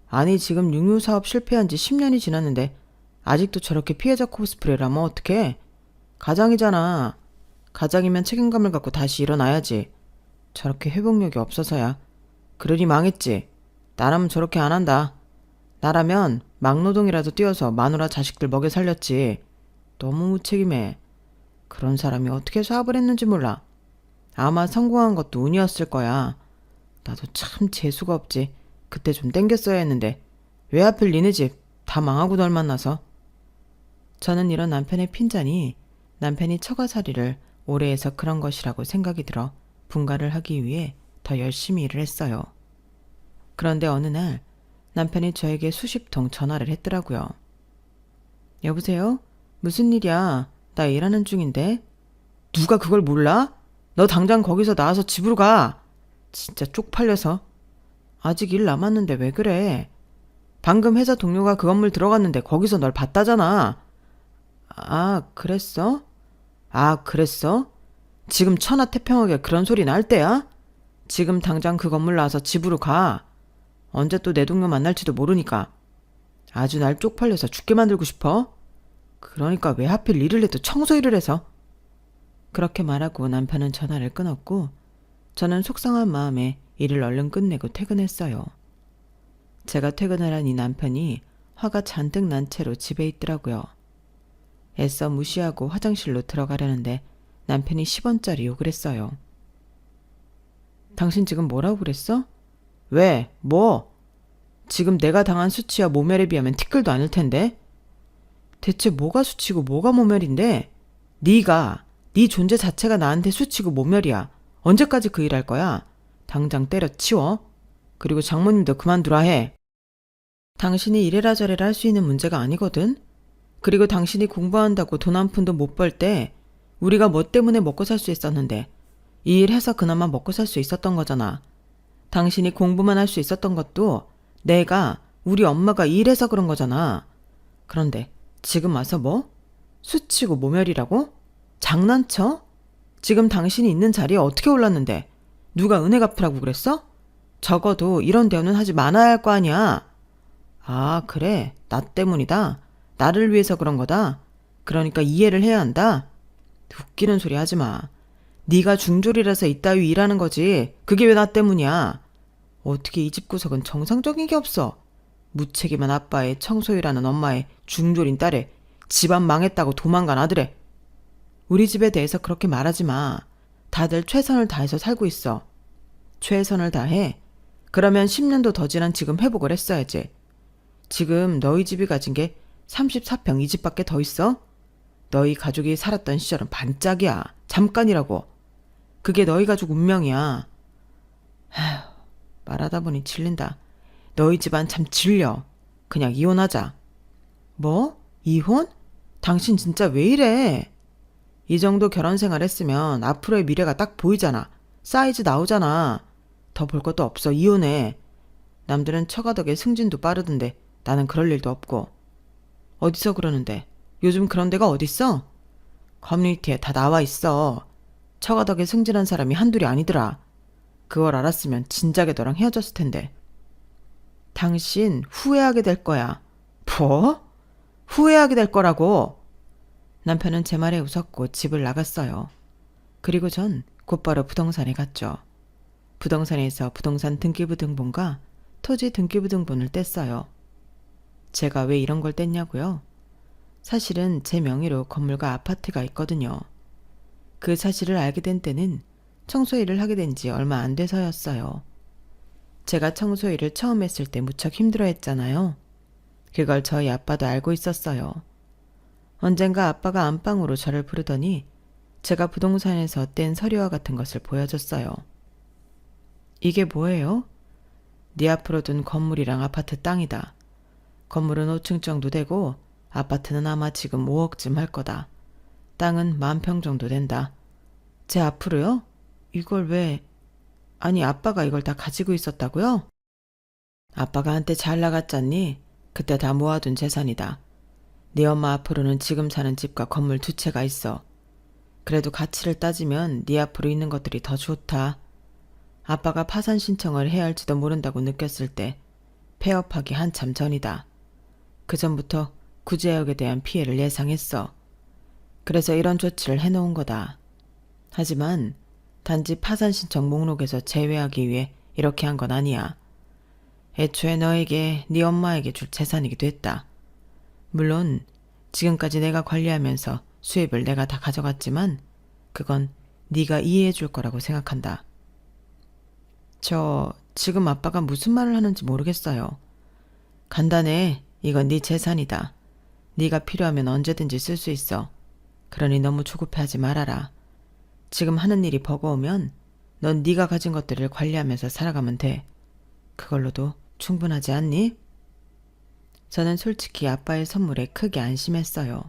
아니 지금 육류사업 실패한 지 10년이 지났는데 아직도 저렇게 피해자 코스프레를 하면 어떡해? 가장이잖아. 가장이면 책임감을 갖고 다시 일어나야지. 저렇게 회복력이 없어서야. 그러니 망했지. 나라면 저렇게 안 한다. 나라면 막노동이라도 뛰어서 마누라 자식들 먹여 살렸지. 너무 무책임해. 그런 사람이 어떻게 사업을 했는지 몰라. 아마 성공한 것도 운이었을 거야. 나도 참 재수가 없지. 그때 좀 땡겼어야 했는데 왜 하필 니네 집 다 망하고 널 만나서. 저는 이런 남편의 핀잔이 남편이 처가살이를 오래 해서 그런 것이라고 생각이 들어 분가를 하기 위해 더 열심히 일을 했어요. 그런데 어느 날 남편이 저에게 수십 통 전화를 했더라고요. 여보세요? 무슨 일이야? 나 일하는 중인데. 누가 그걸 몰라? 너 당장 거기서 나와서 집으로 가. 진짜 쪽팔려서. 아직 일 남았는데 왜 그래? 방금 회사 동료가 그 건물 들어갔는데 거기서 널 봤다잖아. 아, 그랬어? 아, 그랬어? 지금 천하태평하게 그런 소리 날 때야? 지금 당장 그 건물 나와서 집으로 가. 언제 또 내 동료 만날지도 모르니까. 아주 날 쪽팔려서 죽게 만들고 싶어? 그러니까 왜 하필 일을 해도 청소 일을 해서? 그렇게 말하고 남편은 전화를 끊었고 저는 속상한 마음에 일을 얼른 끝내고 퇴근했어요. 제가 퇴근을 한 이 남편이 화가 잔뜩 난 채로 집에 있더라고요. 애써 무시하고 화장실로 들어가려는데 남편이 10원짜리 욕을 했어요. 당신 지금 뭐라고 그랬어? 왜? 뭐? 지금 내가 당한 수치와 모멸에 비하면 티끌도 아닐 텐데? 대체 뭐가 수치고 뭐가 모멸인데? 네 존재 자체가 나한테 수치고 모멸이야. 언제까지 그 일 할 거야? 당장 때려치워. 그리고 장모님도 그만두라 해. 당신이 이래라 저래라 할 수 있는 문제가 아니거든. 그리고 당신이 공부한다고 돈 한 푼도 못 벌 때 우리가 뭐 때문에 먹고 살 수 있었는데 이 일 해서 그나마 먹고 살 수 있었던 거잖아. 당신이 공부만 할 수 있었던 것도 우리 엄마가 일해서 그런 거잖아. 그런데 지금 와서 뭐? 수치고 모멸이라고? 장난쳐? 지금 당신이 있는 자리에 어떻게 올랐는데 누가 은혜 갚으라고 그랬어? 적어도 이런 대우는 하지 말아야 할 거 아니야. 아, 그래. 나 때문이다. 나를 위해서 그런 거다. 그러니까 이해를 해야 한다. 웃기는 소리 하지 마. 네가 중졸이라서 이따위 일하는 거지. 그게 왜 나 때문이야. 어떻게 이 집 구석은 정상적인 게 없어. 무책임한 아빠의 청소일하는 엄마의 중졸인 딸에 집안 망했다고 도망간 아들에. 우리 집에 대해서 그렇게 말하지 마. 다들 최선을 다해서 살고 있어. 최선을 다해? 그러면 10년도 더 지난 지금 회복을 했어야지. 지금 너희 집이 가진 게 34평 이 집밖에 더 있어? 너희 가족이 살았던 시절은 반짝이야. 잠깐이라고. 그게 너희 가족 운명이야. 아휴, 말하다 보니 질린다. 너희 집안 참 질려. 그냥 이혼하자. 뭐? 이혼? 당신 진짜 왜 이래? 이 정도 결혼 생활 했으면 앞으로의 미래가 딱 보이잖아. 사이즈 나오잖아. 더 볼 것도 없어. 이혼해. 남들은 처가덕에 승진도 빠르던데 나는 그럴 일도 없고. 어디서 그러는데? 요즘 그런 데가 어딨어? 커뮤니티에 다 나와 있어. 처가덕에 승진한 사람이 한둘이 아니더라. 그걸 알았으면 진작에 너랑 헤어졌을 텐데. 당신 후회하게 될 거야. 뭐? 후회하게 될 거라고. 남편은 제 말에 웃었고 집을 나갔어요. 그리고 전 곧바로 부동산에 갔죠. 부동산에서 부동산 등기부등본과 토지 등기부등본을 뗐어요. 제가 왜 이런 걸 뗐냐고요? 사실은 제 명의로 건물과 아파트가 있거든요. 그 사실을 알게 된 때는 청소일을 하게 된 지 얼마 안 돼서였어요. 제가 청소일을 처음 했을 때 무척 힘들어했잖아요. 그걸 저희 아빠도 알고 있었어요. 언젠가 아빠가 안방으로 저를 부르더니 제가 부동산에서 뗀 서류와 같은 것을 보여줬어요. 이게 뭐예요? 네 앞으로 둔 건물이랑 아파트 땅이다. 건물은 5층 정도 되고 아파트는 아마 지금 5억쯤 할 거다. 땅은 10,000평 정도 된다. 제 앞으로요? 이걸 왜? 아니, 아빠가 이걸 다 가지고 있었다고요? 아빠가 한때 잘 나갔잖니? 그때 다 모아둔 재산이다. 네 엄마 앞으로는 지금 사는 집과 건물 2채가 있어. 그래도 가치를 따지면 네 앞으로 있는 것들이 더 좋다. 아빠가 파산 신청을 해야 할지도 모른다고 느꼈을 때 폐업하기 한참 전이다. 그 전부터 구제역에 대한 피해를 예상했어. 그래서 이런 조치를 해놓은 거다. 하지만 단지 파산 신청 목록에서 제외하기 위해 이렇게 한 건 아니야. 애초에 너에게 네 엄마에게 줄 재산이기도 했다. 물론 지금까지 내가 관리하면서 수입을 내가 다 가져갔지만 그건 네가 이해해 줄 거라고 생각한다. 지금 아빠가 무슨 말을 하는지 모르겠어요. 간단해. 이건 네 재산이다. 네가 필요하면 언제든지 쓸 수 있어. 그러니 너무 조급해하지 말아라. 지금 하는 일이 버거우면 넌 네가 가진 것들을 관리하면서 살아가면 돼. 그걸로도 충분하지 않니? 저는 솔직히 아빠의 선물에 크게 안심했어요.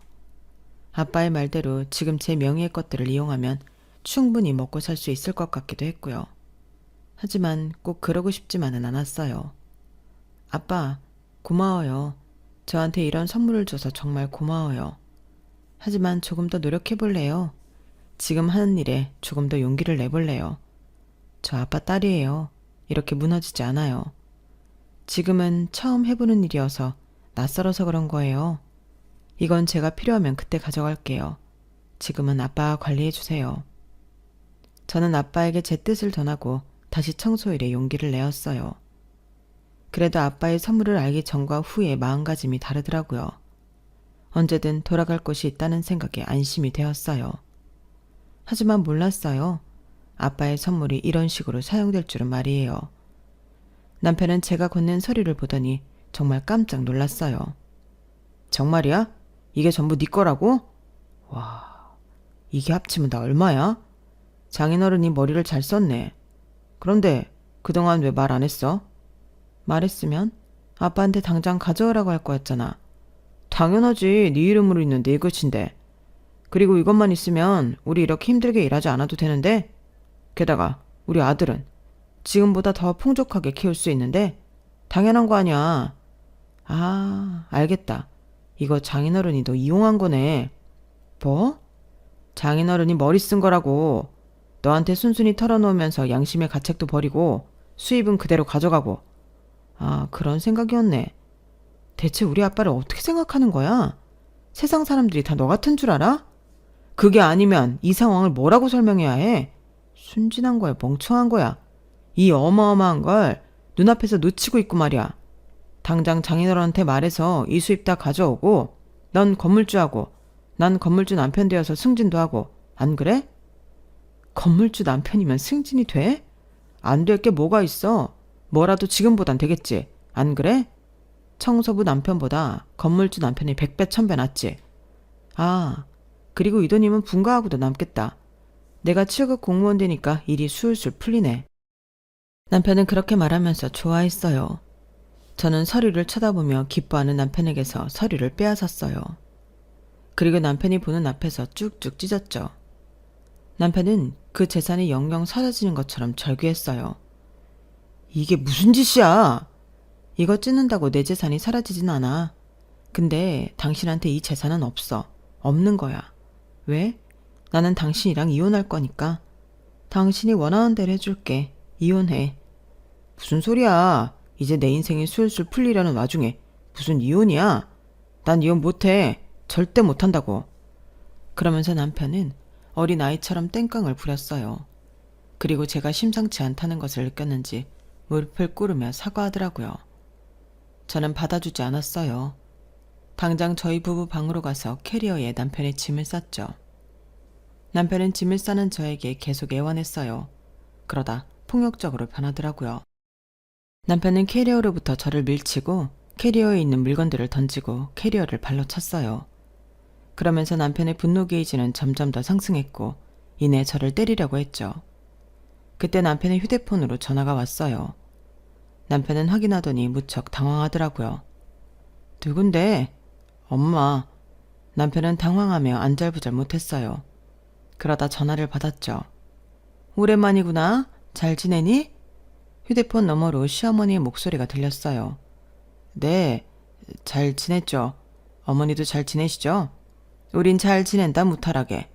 아빠의 말대로 지금 제 명의의 것들을 이용하면 충분히 먹고 살 수 있을 것 같기도 했고요. 하지만 꼭 그러고 싶지만은 않았어요. 아빠, 고마워요. 저한테 이런 선물을 줘서 정말 고마워요. 하지만 조금 더 노력해볼래요. 지금 하는 일에 조금 더 용기를 내볼래요. 저 아빠 딸이에요. 이렇게 무너지지 않아요. 지금은 처음 해보는 일이어서 낯설어서 그런 거예요. 이건 제가 필요하면 그때 가져갈게요. 지금은 아빠가 관리해주세요. 저는 아빠에게 제 뜻을 전하고 다시 청소일에 용기를 내었어요. 그래도 아빠의 선물을 알기 전과 후의 마음가짐이 다르더라고요. 언제든 돌아갈 곳이 있다는 생각에 안심이 되었어요. 하지만 몰랐어요. 아빠의 선물이 이런 식으로 사용될 줄은 말이에요. 남편은 제가 건넨 서류를 보더니 정말 깜짝 놀랐어요. 정말이야? 이게 전부 네 거라고? 와, 이게 합치면 다 얼마야? 장인어른이 머리를 잘 썼네. 그런데 그동안 왜 말 안 했어? 말했으면 아빠한테 당장 가져오라고 할 거였잖아. 당연하지. 네 이름으로 있는 네 것인데. 그리고 이것만 있으면 우리 이렇게 힘들게 일하지 않아도 되는데. 게다가 우리 아들은 지금보다 더 풍족하게 키울 수 있는데 당연한 거 아니야. 아, 알겠다. 이거 장인어른이 너 이용한 거네. 뭐? 장인어른이 머리 쓴 거라고. 너한테 순순히 털어놓으면서 양심의 가책도 버리고 수입은 그대로 가져가고. 아, 그런 생각이었네. 대체 우리 아빠를 어떻게 생각하는 거야? 세상 사람들이 다 너 같은 줄 알아? 그게 아니면 이 상황을 뭐라고 설명해야 해? 순진한 거야, 멍청한 거야. 이 어마어마한 걸 눈앞에서 놓치고 있고 말이야. 당장 장인어른한테 말해서 이 수입 다 가져오고 넌 건물주하고 난 건물주 남편 되어서 승진도 하고. 안 그래? 건물주 남편이면 승진이 돼? 안 될 게 뭐가 있어. 뭐라도 지금보단 되겠지. 안 그래? 청소부 남편보다 건물주 남편이 100배 1000배 낫지. 아, 그리고 이 돈이면 분가하고도 남겠다. 내가 7급 공무원 되니까 일이 술술 풀리네. 남편은 그렇게 말하면서 좋아했어요. 저는 서류를 쳐다보며 기뻐하는 남편에게서 서류를 빼앗았어요. 그리고 남편이 보는 앞에서 쭉쭉 찢었죠. 남편은 그 재산이 영영 사라지는 것처럼 절규했어요. 이게 무슨 짓이야? 이거 찢는다고 내 재산이 사라지진 않아. 근데 당신한테 이 재산은 없어. 없는 거야. 왜? 나는 당신이랑 이혼할 거니까. 당신이 원하는 대로 해줄게. 이혼해. 무슨 소리야. 이제 내 인생이 술술 풀리려는 와중에 무슨 이혼이야. 난 이혼 못해. 절대 못한다고. 그러면서 남편은 어린아이처럼 땡깡을 부렸어요. 그리고 제가 심상치 않다는 것을 느꼈는지 무릎을 꿇으며 사과하더라고요. 저는 받아주지 않았어요. 당장 저희 부부 방으로 가서 캐리어에 남편의 짐을 쌌죠. 남편은 짐을 싸는 저에게 계속 애원했어요. 그러다 폭력적으로 변하더라고요. 남편은 캐리어로부터 저를 밀치고 캐리어에 있는 물건들을 던지고 캐리어를 발로 찼어요. 그러면서 남편의 분노 게이지는 점점 더 상승했고 이내 저를 때리려고 했죠. 그때 남편의 휴대폰으로 전화가 왔어요. 남편은 확인하더니 무척 당황하더라고요. 누군데? 엄마. 남편은 당황하며 안절부절 못했어요. 그러다 전화를 받았죠. 오랜만이구나. 잘 지내니? 휴대폰 너머로 시어머니의 목소리가 들렸어요. 네, 잘 지냈죠. 어머니도 잘 지내시죠? 우린 잘 지낸다 무탈하게.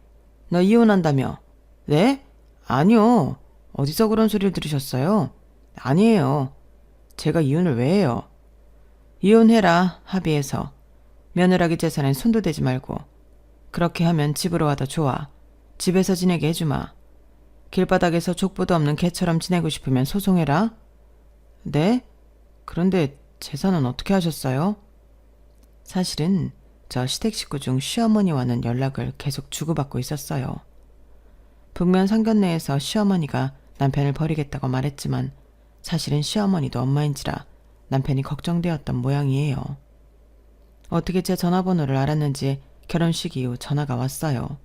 너 이혼한다며? 네? 아니요. 어디서 그런 소리를 들으셨어요? 아니에요. 제가 이혼을 왜 해요? 이혼해라, 합의해서. 며느라기 재산엔 손도 대지 말고. 그렇게 하면 집으로 와도 좋아. 집에서 지내게 해주마. 길바닥에서 족보도 없는 개처럼 지내고 싶으면 소송해라. 네? 그런데 재산은 어떻게 하셨어요? 사실은 저 시댁 식구 중 시어머니와는 연락을 계속 주고받고 있었어요. 북면 상견례에서 시어머니가 남편을 버리겠다고 말했지만 사실은 시어머니도 엄마인지라 남편이 걱정되었던 모양이에요. 어떻게 제 전화번호를 알았는지 결혼식 이후 전화가 왔어요.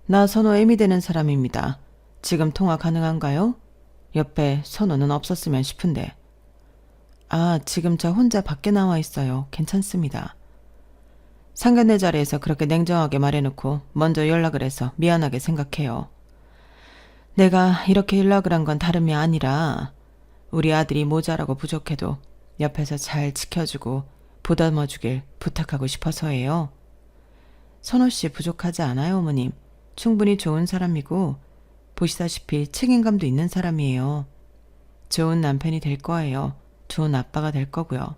나 선호 애미 되는 사람입니다. 지금 통화 가능한가요? 옆에 선호는 없었으면 싶은데. 아, 지금 저 혼자 밖에 나와 있어요. 괜찮습니다. 상견례 자리에서 그렇게 냉정하게 말해놓고 먼저 연락을 해서 미안하게 생각해요. 내가 이렇게 연락을 한 건 다름이 아니라 우리 아들이 모자라고 부족해도 옆에서 잘 지켜주고 보듬어주길 부탁하고 싶어서예요. 선호 씨 부족하지 않아요, 어머님. 충분히 좋은 사람이고 보시다시피 책임감도 있는 사람이에요. 좋은 남편이 될 거예요. 좋은 아빠가 될 거고요.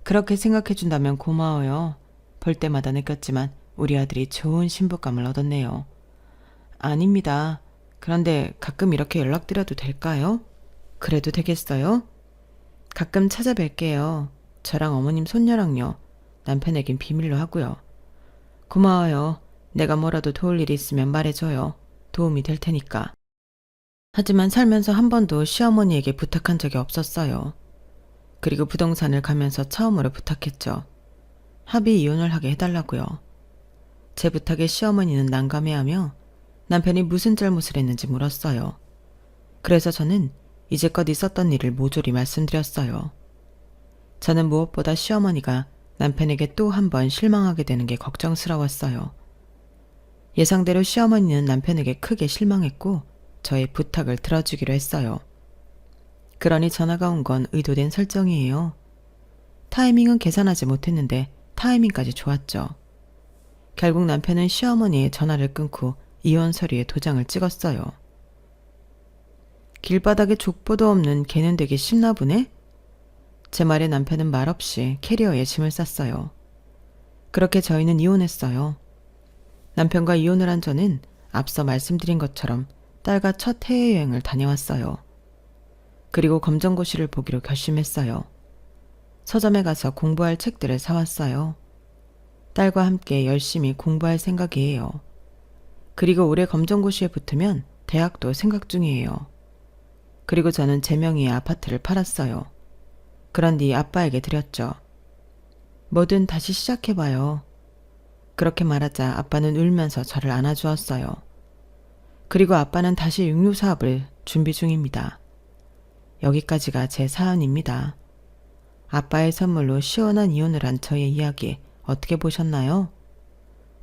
그렇게 생각해준다면 고마워요. 볼 때마다 느꼈지만 우리 아들이 좋은 신부감을 얻었네요. 아닙니다. 그런데 가끔 이렇게 연락드려도 될까요? 그래도 되겠어요? 가끔 찾아뵐게요. 저랑 어머님 손녀랑요. 남편에겐 비밀로 하고요. 고마워요. 내가 뭐라도 도울 일이 있으면 말해줘요. 도움이 될 테니까. 하지만 살면서 한 번도 시어머니에게 부탁한 적이 없었어요. 그리고 부동산을 가면서 처음으로 부탁했죠. 합의 이혼을 하게 해달라고요. 제 부탁에 시어머니는 난감해하며 남편이 무슨 잘못을 했는지 물었어요. 그래서 저는 이제껏 있었던 일을 모조리 말씀드렸어요. 저는 무엇보다 시어머니가 남편에게 또 한 번 실망하게 되는 게 걱정스러웠어요. 예상대로 시어머니는 남편에게 크게 실망했고 저의 부탁을 들어주기로 했어요. 그러니 전화가 온 건 의도된 설정이에요. 타이밍은 계산하지 못했는데 타이밍까지 좋았죠. 결국 남편은 시어머니의 전화를 끊고 이혼 서류에 도장을 찍었어요. 길바닥에 족보도 없는 개는 되게 쉽나 보네? 제 말에 남편은 말없이 캐리어에 짐을 쌌어요. 그렇게 저희는 이혼했어요. 남편과 이혼을 한 저는 앞서 말씀드린 것처럼 딸과 첫 해외여행을 다녀왔어요. 그리고 검정고시를 보기로 결심했어요. 서점에 가서 공부할 책들을 사왔어요. 딸과 함께 열심히 공부할 생각이에요. 그리고 올해 검정고시에 붙으면 대학도 생각 중이에요. 그리고 저는 제 명의의 아파트를 팔았어요. 그런 뒤 아빠에게 드렸죠. 뭐든 다시 시작해봐요. 그렇게 말하자 아빠는 울면서 저를 안아주었어요. 그리고 아빠는 다시 육류 사업을 준비 중입니다. 여기까지가 제 사연입니다. 아빠의 선물로 시원한 이혼을 한 저의 이야기 어떻게 보셨나요?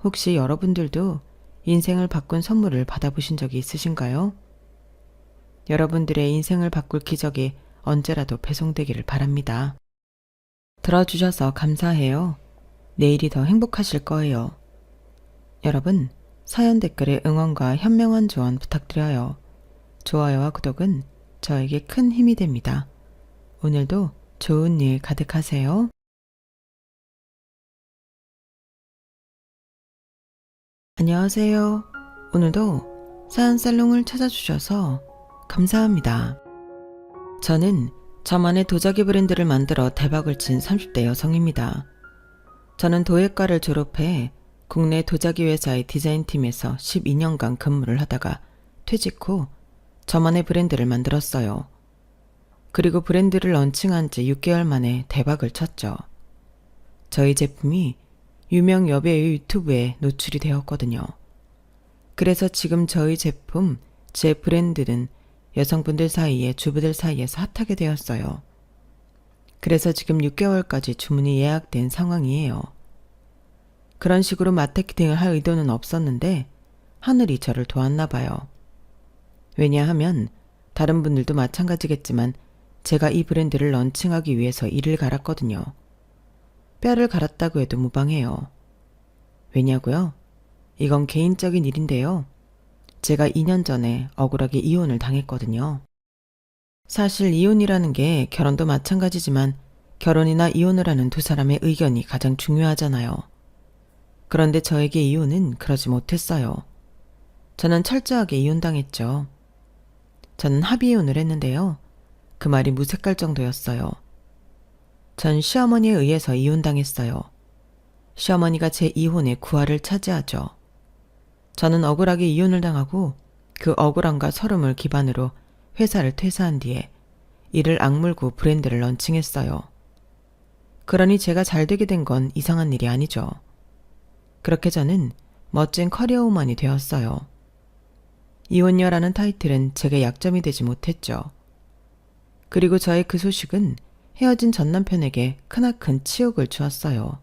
혹시 여러분들도 인생을 바꾼 선물을 받아보신 적이 있으신가요? 여러분들의 인생을 바꿀 기적이 언제라도 배송되기를 바랍니다. 들어주셔서 감사해요. 내일이 더 행복하실 거예요. 여러분, 사연 댓글에 응원과 현명한 조언 부탁드려요. 좋아요와 구독은 저에게 큰 힘이 됩니다. 오늘도 좋은 일 가득하세요. 안녕하세요. 오늘도 사연 살롱을 찾아주셔서 감사합니다. 저는 저만의 도자기 브랜드를 만들어 대박을 친 30대 여성입니다. 저는 도예과를 졸업해 국내 도자기 회사의 디자인팀에서 12년간 근무를 하다가 퇴직 후 저만의 브랜드를 만들었어요. 그리고 브랜드를 런칭한 지 6개월 만에 대박을 쳤죠. 저희 제품이 유명 여배우의 유튜브에 노출이 되었거든요. 그래서 지금 저희 제품, 제 브랜드는 여성분들 사이에 주부들 사이에서 핫하게 되었어요. 그래서 지금 6개월까지 주문이 예약된 상황이에요. 그런 식으로 마케팅을 할 의도는 없었는데 하늘이 저를 도왔나 봐요. 왜냐하면 다른 분들도 마찬가지겠지만 제가 이 브랜드를 런칭하기 위해서 이를 갈았거든요. 뼈를 갈았다고 해도 무방해요. 왜냐고요? 이건 개인적인 일인데요. 제가 2년 전에 억울하게 이혼을 당했거든요. 사실 이혼이라는 게 결혼도 마찬가지지만 결혼이나 이혼을 하는 두 사람의 의견이 가장 중요하잖아요. 그런데 저에게 이혼은 그러지 못했어요. 저는 철저하게 이혼당했죠. 저는 합의이혼을 했는데요. 그 말이 무색할 정도였어요. 전 시어머니에 의해서 이혼당했어요. 시어머니가 제 이혼의 구화를 차지하죠. 저는 억울하게 이혼을 당하고 그 억울함과 서름을 기반으로 회사를 퇴사한 뒤에 이를 악물고 브랜드를 런칭했어요. 그러니 제가 잘 되게 된 건 이상한 일이 아니죠. 그렇게 저는 멋진 커리어우먼이 되었어요. 이혼녀라는 타이틀은 제게 약점이 되지 못했죠. 그리고 저의 그 소식은 헤어진 전 남편에게 크나큰 치욕을 주었어요.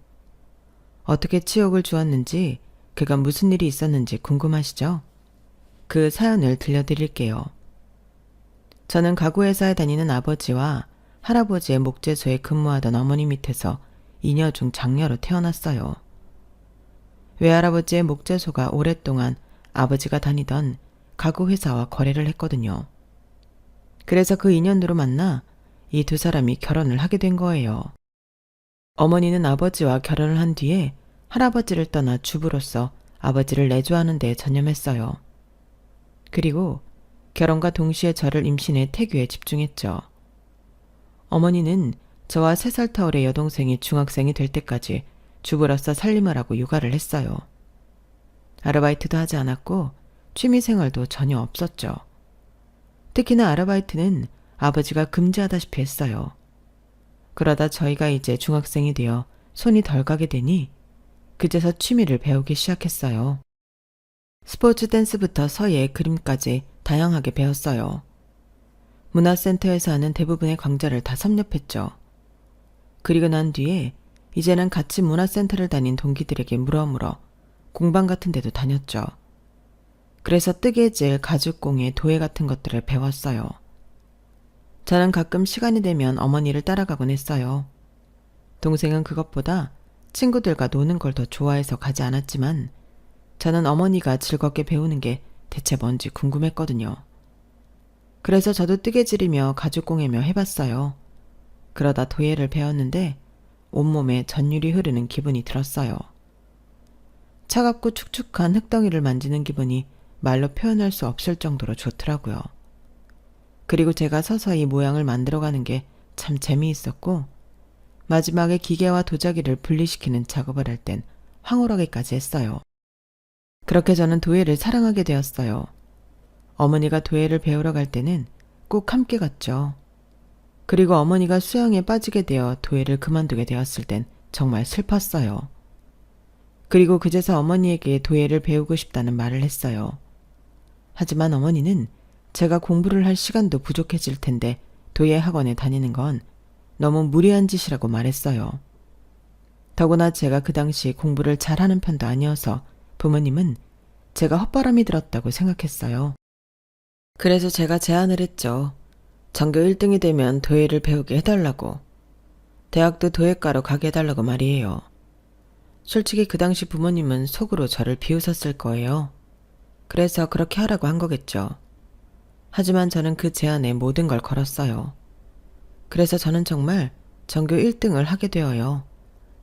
어떻게 치욕을 주었는지, 그가 무슨 일이 있었는지 궁금하시죠? 그 사연을 들려드릴게요. 저는 가구회사에 다니는 아버지와 할아버지의 목재소에 근무하던 어머니 밑에서 이녀 중 장녀로 태어났어요. 외할아버지의 목재소가 오랫동안 아버지가 다니던 가구회사와 거래를 했거든요. 그래서 그 인연으로 만나 이 두 사람이 결혼을 하게 된 거예요. 어머니는 아버지와 결혼을 한 뒤에 할아버지를 떠나 주부로서 아버지를 내조하는 데 전념했어요. 그리고 결혼과 동시에 저를 임신해 태교에 집중했죠. 어머니는 저와 3살 터울의 여동생이 중학생이 될 때까지 주부로서 살림을 하고 육아를 했어요. 아르바이트도 하지 않았고 취미생활도 전혀 없었죠. 특히나 아르바이트는 아버지가 금지하다시피 했어요. 그러다 저희가 이제 중학생이 되어 손이 덜 가게 되니 그제서 취미를 배우기 시작했어요. 스포츠 댄스부터 서예, 그림까지 다양하게 배웠어요. 문화센터에서 하는 대부분의 강좌를 다 섭렵했죠. 그리고 난 뒤에 이제는 같이 문화센터를 다닌 동기들에게 물어물어 공방 같은 데도 다녔죠. 그래서 뜨개질, 가죽공예, 도예 같은 것들을 배웠어요. 저는 가끔 시간이 되면 어머니를 따라가곤 했어요. 동생은 그것보다 친구들과 노는 걸 더 좋아해서 가지 않았지만 저는 어머니가 즐겁게 배우는 게 대체 뭔지 궁금했거든요. 그래서 저도 뜨개질이며 가죽공예며 해봤어요. 그러다 도예를 배웠는데 온몸에 전율이 흐르는 기분이 들었어요. 차갑고 축축한 흙덩이를 만지는 기분이 말로 표현할 수 없을 정도로 좋더라고요. 그리고 제가 서서히 모양을 만들어가는 게 참 재미있었고 마지막에 기계와 도자기를 분리시키는 작업을 할 땐 황홀하게까지 했어요. 그렇게 저는 도예를 사랑하게 되었어요. 어머니가 도예를 배우러 갈 때는 꼭 함께 갔죠. 그리고 어머니가 수영에 빠지게 되어 도예를 그만두게 되었을 땐 정말 슬펐어요. 그리고 그제서 어머니에게 도예를 배우고 싶다는 말을 했어요. 하지만 어머니는 제가 공부를 할 시간도 부족해질 텐데 도예 학원에 다니는 건 너무 무리한 짓이라고 말했어요. 더구나 제가 그 당시 공부를 잘하는 편도 아니어서 부모님은 제가 헛바람이 들었다고 생각했어요. 그래서 제가 제안을 했죠. 전교 1등이 되면 도예를 배우게 해달라고. 대학도 도예과로 가게 해달라고 말이에요. 솔직히 그 당시 부모님은 속으로 저를 비웃었을 거예요. 그래서 그렇게 하라고 한 거겠죠. 하지만 저는 그 제안에 모든 걸 걸었어요. 그래서 저는 정말 전교 1등을 하게 되어요.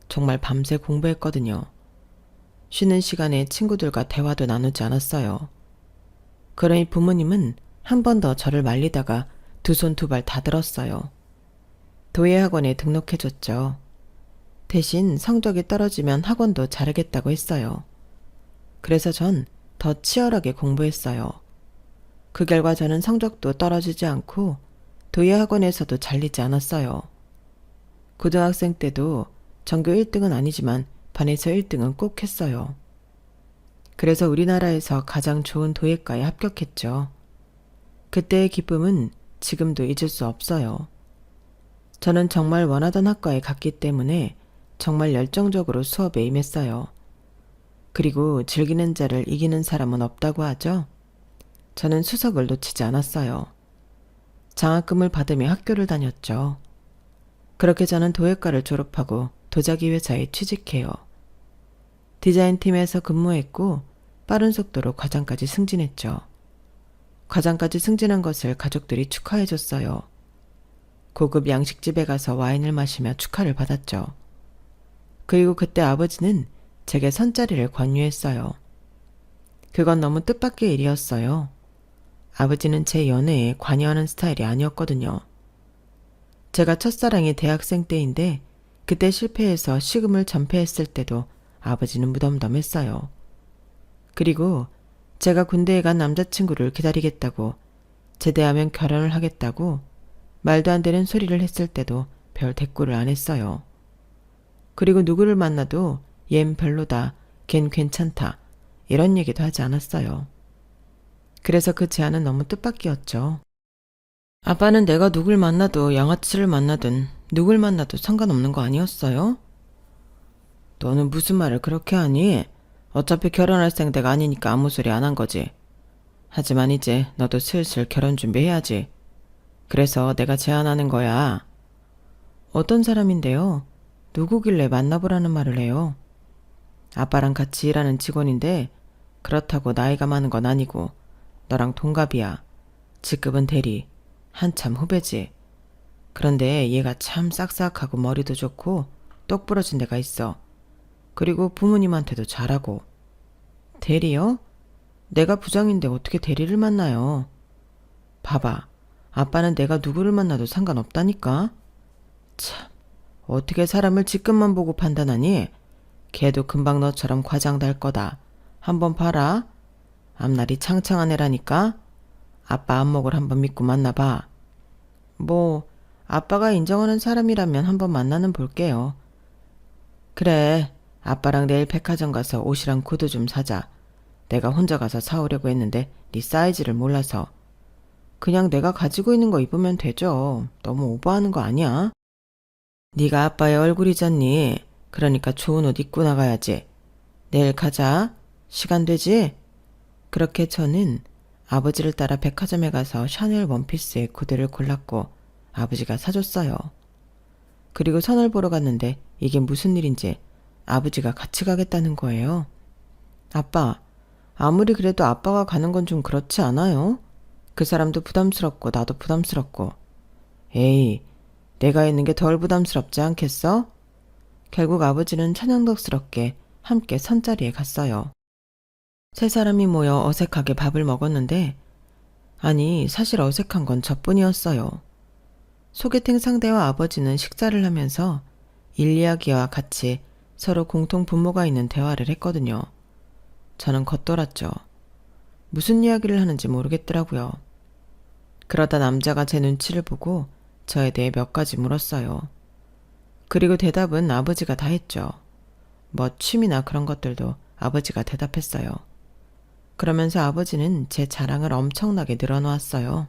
정말 밤새 공부했거든요. 쉬는 시간에 친구들과 대화도 나누지 않았어요. 그러니 부모님은 한 번 더 저를 말리다가 두 손 두 발 다 들었어요. 도예 학원에 등록해줬죠. 대신 성적이 떨어지면 학원도 자르겠다고 했어요. 그래서 전 더 치열하게 공부했어요. 그 결과 저는 성적도 떨어지지 않고 도예 학원에서도 잘리지 않았어요. 고등학생 때도 전교 1등은 아니지만 반에서 1등은 꼭 했어요. 그래서 우리나라에서 가장 좋은 도예과에 합격했죠. 그때의 기쁨은 지금도 잊을 수 없어요. 저는 정말 원하던 학과에 갔기 때문에 정말 열정적으로 수업에 임했어요. 그리고 즐기는 자를 이기는 사람은 없다고 하죠. 저는 수석을 놓치지 않았어요. 장학금을 받으며 학교를 다녔죠. 그렇게 저는 도예과를 졸업하고 도자기 회사에 취직해요. 디자인팀에서 근무했고 빠른 속도로 과장까지 승진했죠. 과장까지 승진한 것을 가족들이 축하해줬어요. 고급 양식집에 가서 와인을 마시며 축하를 받았죠. 그리고 그때 아버지는 제게 선자리를 권유했어요. 그건 너무 뜻밖의 일이었어요. 아버지는 제 연애에 관여하는 스타일이 아니었거든요. 제가 첫사랑이 대학생 때인데 그때 실패해서 식음을 전폐했을 때도 아버지는 무덤덤했어요. 그리고 제가 군대에 간 남자친구를 기다리겠다고, 제대하면 결혼을 하겠다고 말도 안 되는 소리를 했을 때도 별 대꾸를 안 했어요. 그리고 누구를 만나도 얜 별로다, 걘 괜찮다 이런 얘기도 하지 않았어요. 그래서 그 제안은 너무 뜻밖이었죠. 아빠는 내가 누굴 만나도 양아치를 만나든 누굴 만나도 상관없는 거 아니었어요? 너는 무슨 말을 그렇게 하니? 어차피 결혼할 생대가 아니니까 아무 소리 안 한 거지. 하지만 이제 너도 슬슬 결혼 준비해야지. 그래서 내가 제안하는 거야. 어떤 사람인데요? 누구길래 만나보라는 말을 해요? 아빠랑 같이 일하는 직원인데 그렇다고 나이가 많은 건 아니고 너랑 동갑이야. 직급은 대리. 한참 후배지. 그런데 얘가 참 싹싹하고 머리도 좋고 똑 부러진 데가 있어. 그리고 부모님한테도 잘하고. 대리요? 내가 부장인데 어떻게 대리를 만나요? 봐봐. 아빠는 내가 누구를 만나도 상관없다니까? 참, 어떻게 사람을 직급만 보고 판단하니? 걔도 금방 너처럼 과장 달 거다. 한번 봐라. 앞날이 창창한 애라니까? 아빠 안목을 한번 믿고 만나봐. 뭐, 아빠가 인정하는 사람이라면 한번 만나는 볼게요. 그래, 아빠랑 내일 백화점 가서 옷이랑 구두 좀 사자. 내가 혼자 가서 사오려고 했는데 네 사이즈를 몰라서. 그냥 내가 가지고 있는 거 입으면 되죠. 너무 오버하는 거 아니야? 네가 아빠의 얼굴이잖니. 그러니까 좋은 옷 입고 나가야지. 내일 가자. 시간 되지? 그렇게 저는 아버지를 따라 백화점에 가서 샤넬 원피스의 구두를 골랐고 아버지가 사줬어요. 그리고 선을 보러 갔는데 이게 무슨 일인지 아버지가 같이 가겠다는 거예요. 아빠, 아무리 그래도 아빠가 가는 건 좀 그렇지 않아요? 그 사람도 부담스럽고 나도 부담스럽고. 에이, 내가 있는 게 덜 부담스럽지 않겠어? 결국 아버지는 천연덕스럽게 함께 선자리에 갔어요. 세 사람이 모여 어색하게 밥을 먹었는데, 아니, 사실 어색한 건 저뿐이었어요. 소개팅 상대와 아버지는 식사를 하면서 일 이야기와 같이 서로 공통 분모가 있는 대화를 했거든요. 저는 겉돌았죠. 무슨 이야기를 하는지 모르겠더라고요. 그러다 남자가 제 눈치를 보고 저에 대해 몇 가지 물었어요. 그리고 대답은 아버지가 다 했죠. 뭐 취미나 그런 것들도 아버지가 대답했어요. 그러면서 아버지는 제 자랑을 엄청나게 늘어놓았어요.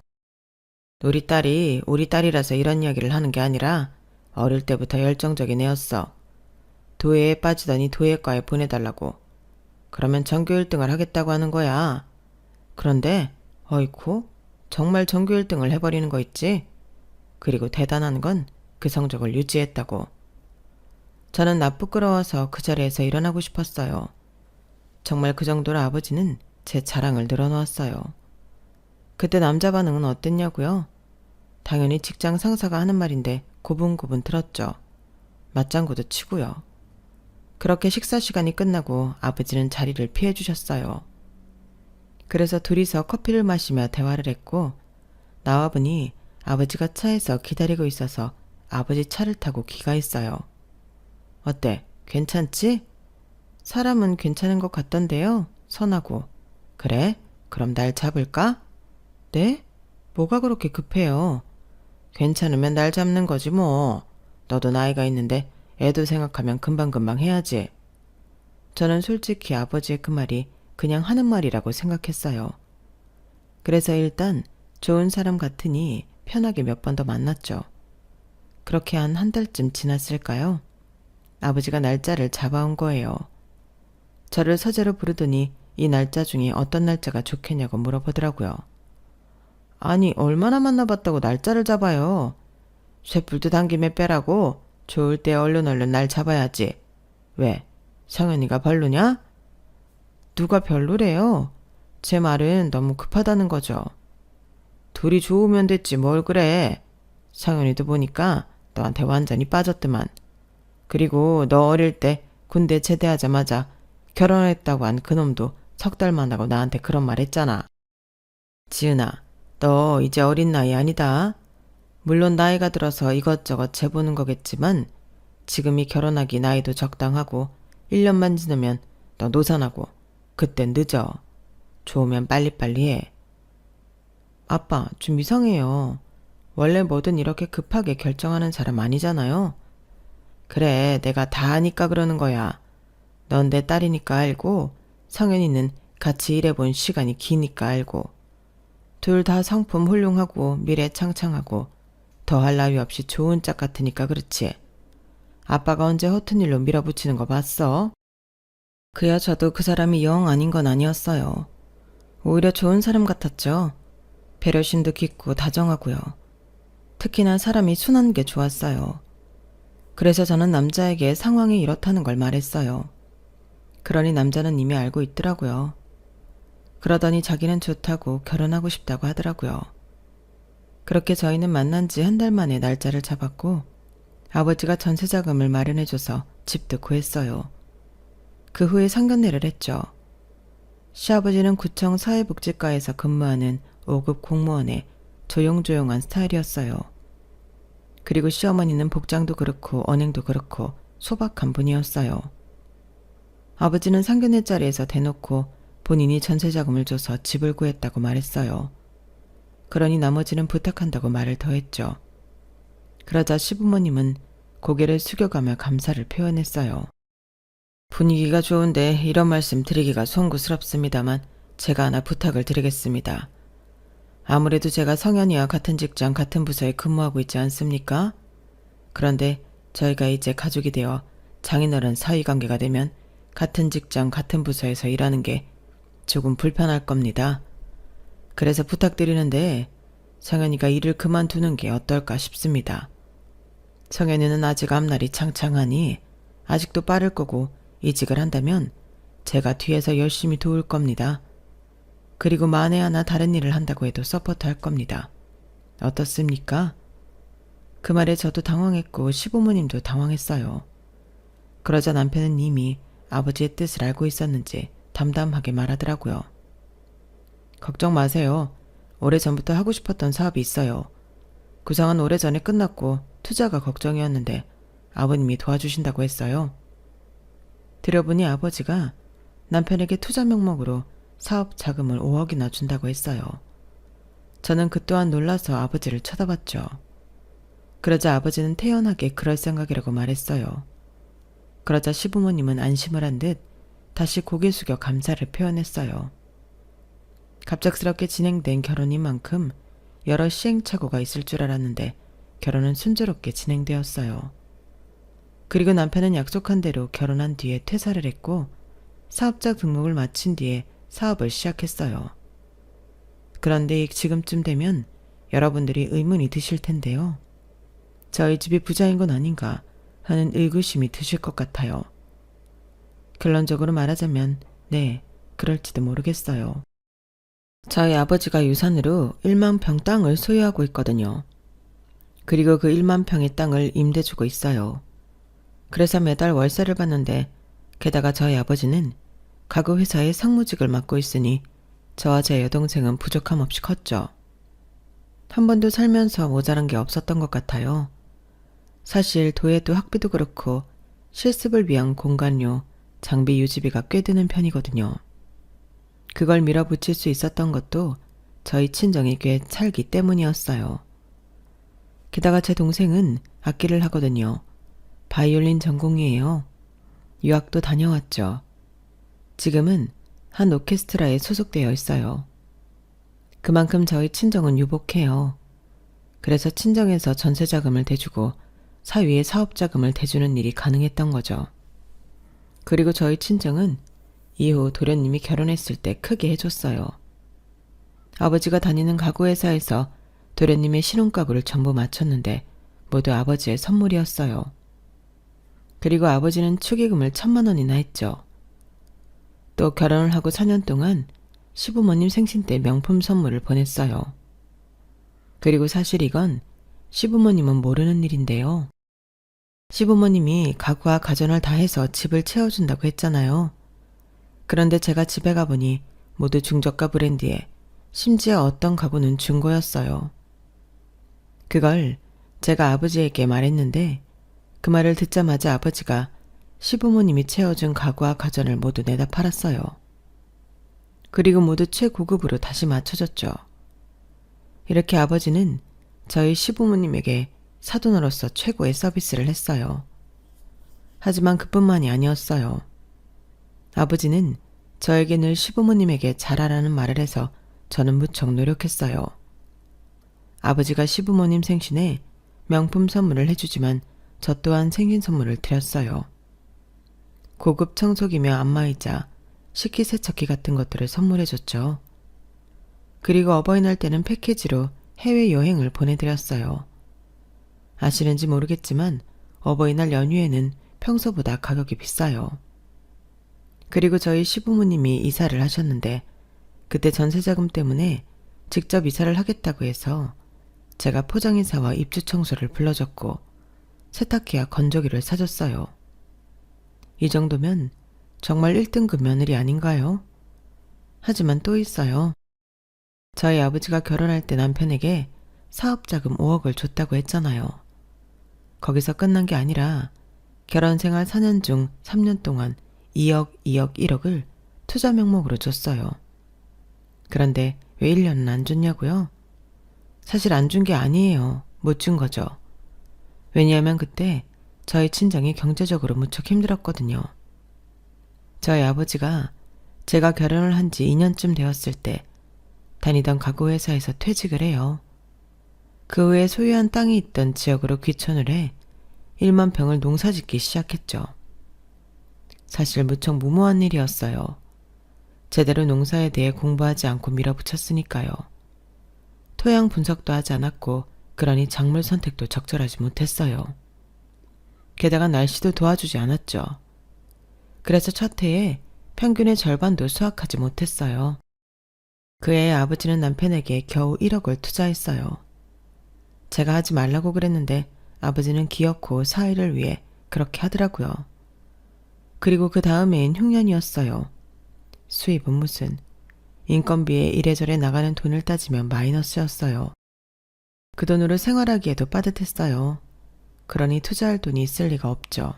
우리 딸이라서 이런 이야기를 하는 게 아니라 어릴 때부터 열정적인 애였어. 도예에 빠지더니 도예과에 보내달라고. 그러면 전교 1등을 하겠다고 하는 거야. 그런데 어이쿠 정말 전교 1등을 해버리는 거 있지? 그리고 대단한 건 그 성적을 유지했다고. 저는 나쁘끄러워서 그 자리에서 일어나고 싶었어요. 정말 그 정도로 아버지는 제 자랑을 늘어놓았어요. 그때 남자 반응은 어땠냐고요? 당연히 직장 상사가 하는 말인데 고분고분 들었죠. 맞장구도 치고요. 그렇게 식사 시간이 끝나고 아버지는 자리를 피해 주셨어요. 그래서 둘이서 커피를 마시며 대화를 했고 나와 보니 아버지가 차에서 기다리고 있어서 아버지 차를 타고 귀가했어요. 어때? 괜찮지? 사람은 괜찮은 것 같던데요. 선하고. 그래? 그럼 날 잡을까? 네? 뭐가 그렇게 급해요? 괜찮으면 날 잡는 거지 뭐. 너도 나이가 있는데 애도 생각하면 금방금방 해야지. 저는 솔직히 아버지의 그 말이 그냥 하는 말이라고 생각했어요. 그래서 일단 좋은 사람 같으니 편하게 몇 번 더 만났죠. 그렇게 한 달쯤 지났을까요? 아버지가 날짜를 잡아온 거예요. 저를 서재로 부르더니 이 날짜 중에 어떤 날짜가 좋겠냐고 물어보더라고요. 아니, 얼마나 만나봤다고 날짜를 잡아요. 쇠불도 당김에 빼라고 좋을 때 얼른 날 잡아야지. 왜? 성현이가 별로냐? 누가 별로래요? 제 말은 너무 급하다는 거죠. 둘이 좋으면 됐지 뭘 그래. 성현이도 보니까 너한테 완전히 빠졌더만. 그리고 너 어릴 때 군대 제대하자마자 결혼했다고 한 그놈도 석 달만 하고 나한테 그런 말 했잖아. 지은아, 너 이제 어린 나이 아니다. 물론 나이가 들어서 이것저것 재보는 거겠지만 지금이 결혼하기 나이도 적당하고 1년만 지나면 너 노산하고 그땐 늦어. 좋으면 빨리빨리 해. 아빠, 좀 이상해요. 원래 뭐든 이렇게 급하게 결정하는 사람 아니잖아요. 그래, 내가 다 아니까 그러는 거야. 넌 내 딸이니까 알고 성현이는 같이 일해본 시간이 기니까 알고 둘 다 성품 훌륭하고 미래 창창하고 더할 나위 없이 좋은 짝 같으니까 그렇지. 아빠가 언제 허튼 일로 밀어붙이는 거 봤어? 그야 저도 그 사람이 영 아닌 건 아니었어요. 오히려 좋은 사람 같았죠. 배려심도 깊고 다정하고요. 특히나 사람이 순한 게 좋았어요. 그래서 저는 남자에게 상황이 이렇다는 걸 말했어요. 그러니 남자는 이미 알고 있더라고요. 그러더니 자기는 좋다고 결혼하고 싶다고 하더라고요. 그렇게 저희는 만난 지 한 달 만에 날짜를 잡았고 아버지가 전세자금을 마련해줘서 집도 구했어요. 그 후에 상견례를 했죠. 시아버지는 구청 사회복지과에서 근무하는 5급 공무원의 조용조용한 스타일이었어요. 그리고 시어머니는 복장도 그렇고 언행도 그렇고 소박한 분이었어요. 아버지는 상견례 자리에서 대놓고 본인이 전세자금을 줘서 집을 구했다고 말했어요. 그러니 나머지는 부탁한다고 말을 더했죠. 그러자 시부모님은 고개를 숙여가며 감사를 표현했어요. 분위기가 좋은데 이런 말씀 드리기가 송구스럽습니다만 제가 하나 부탁을 드리겠습니다. 아무래도 제가 성현이와 같은 직장 같은 부서에 근무하고 있지 않습니까? 그런데 저희가 이제 가족이 되어 장인어른 사위관계가 되면 같은 직장 같은 부서에서 일하는 게 조금 불편할 겁니다. 그래서 부탁드리는데 성현이가 일을 그만두는 게 어떨까 싶습니다. 성현이는 아직 앞날이 창창하니 아직도 빠를 거고 이직을 한다면 제가 뒤에서 열심히 도울 겁니다. 그리고 만에 하나 다른 일을 한다고 해도 서포트할 겁니다. 어떻습니까? 그 말에 저도 당황했고 시부모님도 당황했어요. 그러자 남편은 이미 아버지의 뜻을 알고 있었는지 담담하게 말하더라고요. 걱정 마세요. 오래전부터 하고 싶었던 사업이 있어요. 구상은 오래전에 끝났고 투자가 걱정이었는데 아버님이 도와주신다고 했어요. 들여보니 아버지가 남편에게 투자 명목으로 사업 자금을 5억이나 준다고 했어요. 저는 그 또한 놀라서 아버지를 쳐다봤죠. 그러자 아버지는 태연하게 그럴 생각이라고 말했어요. 그러자 시부모님은 안심을 한 듯 다시 고개 숙여 감사를 표현했어요. 갑작스럽게 진행된 결혼인 만큼 여러 시행착오가 있을 줄 알았는데 결혼은 순조롭게 진행되었어요. 그리고 남편은 약속한 대로 결혼한 뒤에 퇴사를 했고 사업자 등록을 마친 뒤에 사업을 시작했어요. 그런데 지금쯤 되면 여러분들이 의문이 드실 텐데요. 저희 집이 부자인 건 아닌가 하는 의구심이 드실 것 같아요. 결론적으로 말하자면 네, 그럴지도 모르겠어요. 저희 아버지가 유산으로 1만 평 땅을 소유하고 있거든요. 그리고 그 1만 평의 땅을 임대 주고 있어요. 그래서 매달 월세를 받는데 게다가 저희 아버지는 가구 회사의 상무직을 맡고 있으니 저와 제 여동생은 부족함 없이 컸죠. 한 번도 살면서 모자란 게 없었던 것 같아요. 사실 도예도 학비도 그렇고 실습을 위한 공간료, 장비 유지비가 꽤 드는 편이거든요. 그걸 밀어붙일 수 있었던 것도 저희 친정이 꽤 찰기 때문이었어요. 게다가 제 동생은 악기를 하거든요. 바이올린 전공이에요. 유학도 다녀왔죠. 지금은 한 오케스트라에 소속되어 있어요. 그만큼 저희 친정은 유복해요. 그래서 친정에서 전세자금을 대주고 사위의 사업자금을 대주는 일이 가능했던 거죠. 그리고 저희 친정은 이후 도련님이 결혼했을 때 크게 해줬어요. 아버지가 다니는 가구회사에서 도련님의 신혼가구를 전부 맞췄는데 모두 아버지의 선물이었어요. 그리고 아버지는 축의금을 1,000만 원이나 했죠. 또 결혼을 하고 4년 동안 시부모님 생신 때 명품 선물을 보냈어요. 그리고 사실 이건 시부모님은 모르는 일인데요. 시부모님이 가구와 가전을 다 해서 집을 채워준다고 했잖아요. 그런데 제가 집에 가보니 모두 중저가 브랜드에 심지어 어떤 가구는 중고였어요. 그걸 제가 아버지에게 말했는데 그 말을 듣자마자 아버지가 시부모님이 채워준 가구와 가전을 모두 내다 팔았어요. 그리고 모두 최고급으로 다시 맞춰줬죠. 이렇게 아버지는 저희 시부모님에게 사돈으로서 최고의 서비스를 했어요. 하지만 그뿐만이 아니었어요. 아버지는 저에게 늘 시부모님에게 잘하라는 말을 해서 저는 무척 노력했어요. 아버지가 시부모님 생신에 명품 선물을 해주지만 저 또한 생신 선물을 드렸어요. 고급 청소기며 안마의자, 식기세척기 같은 것들을 선물해줬죠. 그리고 어버이날 때는 패키지로 해외여행을 보내드렸어요. 아시는지 모르겠지만 어버이날 연휴에는 평소보다 가격이 비싸요. 그리고 저희 시부모님이 이사를 하셨는데 그때 전세자금 때문에 직접 이사를 하겠다고 해서 제가 포장이사와 입주 청소를 불러줬고 세탁기와 건조기를 사줬어요. 이 정도면 정말 1등급 며느리 아닌가요? 하지만 또 있어요. 저희 아버지가 결혼할 때 남편에게 사업자금 5억을 줬다고 했잖아요. 거기서 끝난 게 아니라 결혼 생활 4년 중 3년 동안 2억, 2억, 1억을 투자 명목으로 줬어요. 그런데 왜 1년은 안 줬냐고요? 사실 안 준 게 아니에요. 못 준 거죠. 왜냐하면 그때 저희 친정이 경제적으로 무척 힘들었거든요. 저희 아버지가 제가 결혼을 한 지 2년쯤 되었을 때 다니던 가구회사에서 퇴직을 해요. 그 후에 소유한 땅이 있던 지역으로 귀촌을 해 1만 평을 농사짓기 시작했죠. 사실 무척 무모한 일이었어요. 제대로 농사에 대해 공부하지 않고 밀어붙였으니까요. 토양 분석도 하지 않았고 그러니 작물 선택도 적절하지 못했어요. 게다가 날씨도 도와주지 않았죠. 그래서 첫 해에 평균의 절반도 수확하지 못했어요. 그 해에 아버지는 남편에게 겨우 1억을 투자했어요. 제가 하지 말라고 그랬는데 아버지는 기어코 사위를 위해 그렇게 하더라고요. 그리고 그 다음 해엔 흉년이었어요. 수입은 무슨, 인건비에 이래저래 나가는 돈을 따지면 마이너스였어요. 그 돈으로 생활하기에도 빠듯했어요. 그러니 투자할 돈이 있을 리가 없죠.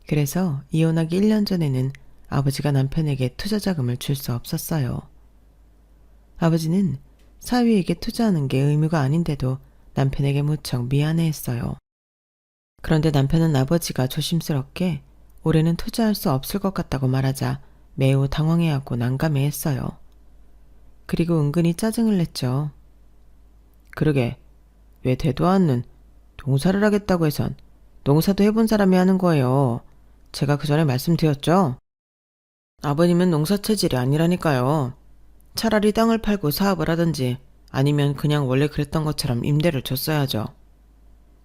그래서 이혼하기 1년 전에는 아버지가 남편에게 투자 자금을 줄 수 없었어요. 아버지는 사위에게 투자하는 게 의무가 아닌데도 남편에게 무척 미안해했어요. 그런데 남편은 아버지가 조심스럽게 올해는 투자할 수 없을 것 같다고 말하자 매우 당황해하고 난감해했어요. 그리고 은근히 짜증을 냈죠. 그러게, 왜 되도 않는 농사를 하겠다고 해선 농사도 해본 사람이 하는 거예요. 제가 그 전에 말씀드렸죠? 아버님은 농사 체질이 아니라니까요. 차라리 땅을 팔고 사업을 하든지 아니면 그냥 원래 그랬던 것처럼 임대를 줬어야죠.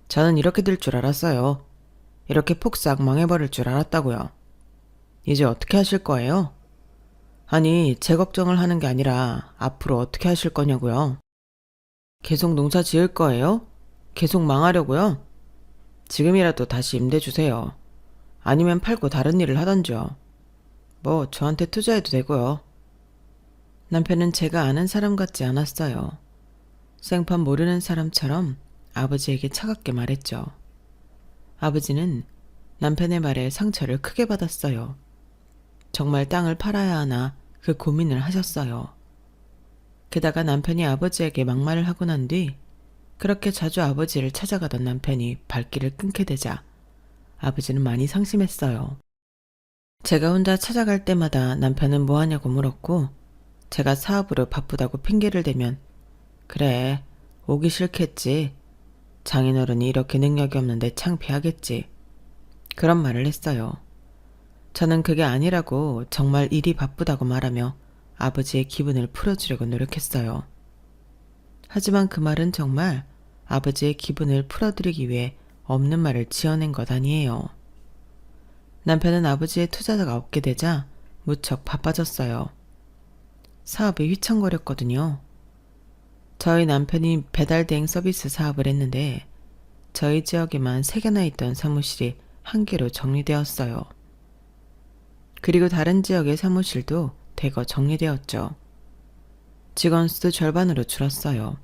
저는 이렇게 될 줄 알았어요. 이렇게 폭삭 망해버릴 줄 알았다고요. 이제 어떻게 하실 거예요? 아니, 제 걱정을 하는 게 아니라 앞으로 어떻게 하실 거냐고요. 계속 농사 지을 거예요? 계속 망하려고요? 지금이라도 다시 임대 주세요. 아니면 팔고 다른 일을 하던지요. 뭐 저한테 투자해도 되고요. 남편은 제가 아는 사람 같지 않았어요. 생판 모르는 사람처럼 아버지에게 차갑게 말했죠. 아버지는 남편의 말에 상처를 크게 받았어요. 정말 땅을 팔아야 하나 그 고민을 하셨어요. 게다가 남편이 아버지에게 막말을 하고 난 뒤 그렇게 자주 아버지를 찾아가던 남편이 발길을 끊게 되자 아버지는 많이 상심했어요. 제가 혼자 찾아갈 때마다 남편은 뭐하냐고 물었고 제가 사업으로 바쁘다고 핑계를 대면 그래, 오기 싫겠지. 장인어른이 이렇게 능력이 없는데 창피하겠지. 그런 말을 했어요. 저는 그게 아니라고 정말 일이 바쁘다고 말하며 아버지의 기분을 풀어주려고 노력했어요. 하지만 그 말은 정말 아버지의 기분을 풀어드리기 위해 없는 말을 지어낸 것 아니에요. 남편은 아버지의 투자자가 없게 되자 무척 바빠졌어요. 사업이 휘청거렸거든요. 저희 남편이 배달 대행 서비스 사업을 했는데 저희 지역에만 3개나 있던 사무실이 1개로 정리되었어요. 그리고 다른 지역의 사무실도 대거 정리되었죠. 직원 수도 절반으로 줄었어요.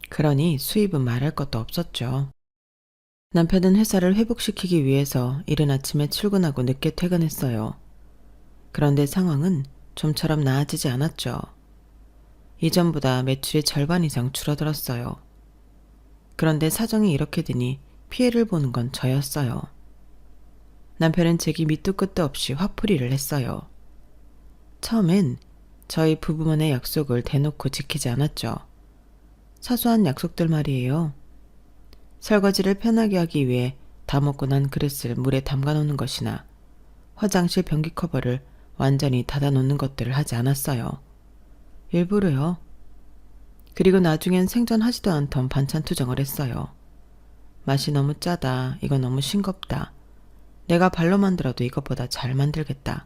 그러니 수입은 말할 것도 없었죠. 남편은 회사를 회복시키기 위해서 이른 아침에 출근하고 늦게 퇴근했어요. 그런데 상황은 좀처럼 나아지지 않았죠. 이전보다 매출이 절반 이상 줄어들었어요. 그런데 사정이 이렇게 되니 피해를 보는 건 저였어요. 남편은 제게 밑도 끝도 없이 화풀이를 했어요. 처음엔 저희 부부만의 약속을 대놓고 지키지 않았죠. 사소한 약속들 말이에요. 설거지를 편하게 하기 위해 다 먹고 난 그릇을 물에 담가 놓는 것이나 화장실 변기 커버를 완전히 닫아 놓는 것들을 하지 않았어요. 일부러요. 그리고 나중엔 생전하지도 않던 반찬 투정을 했어요. 맛이 너무 짜다. 이거 너무 싱겁다. 내가 발로 만들어도 이것보다 잘 만들겠다.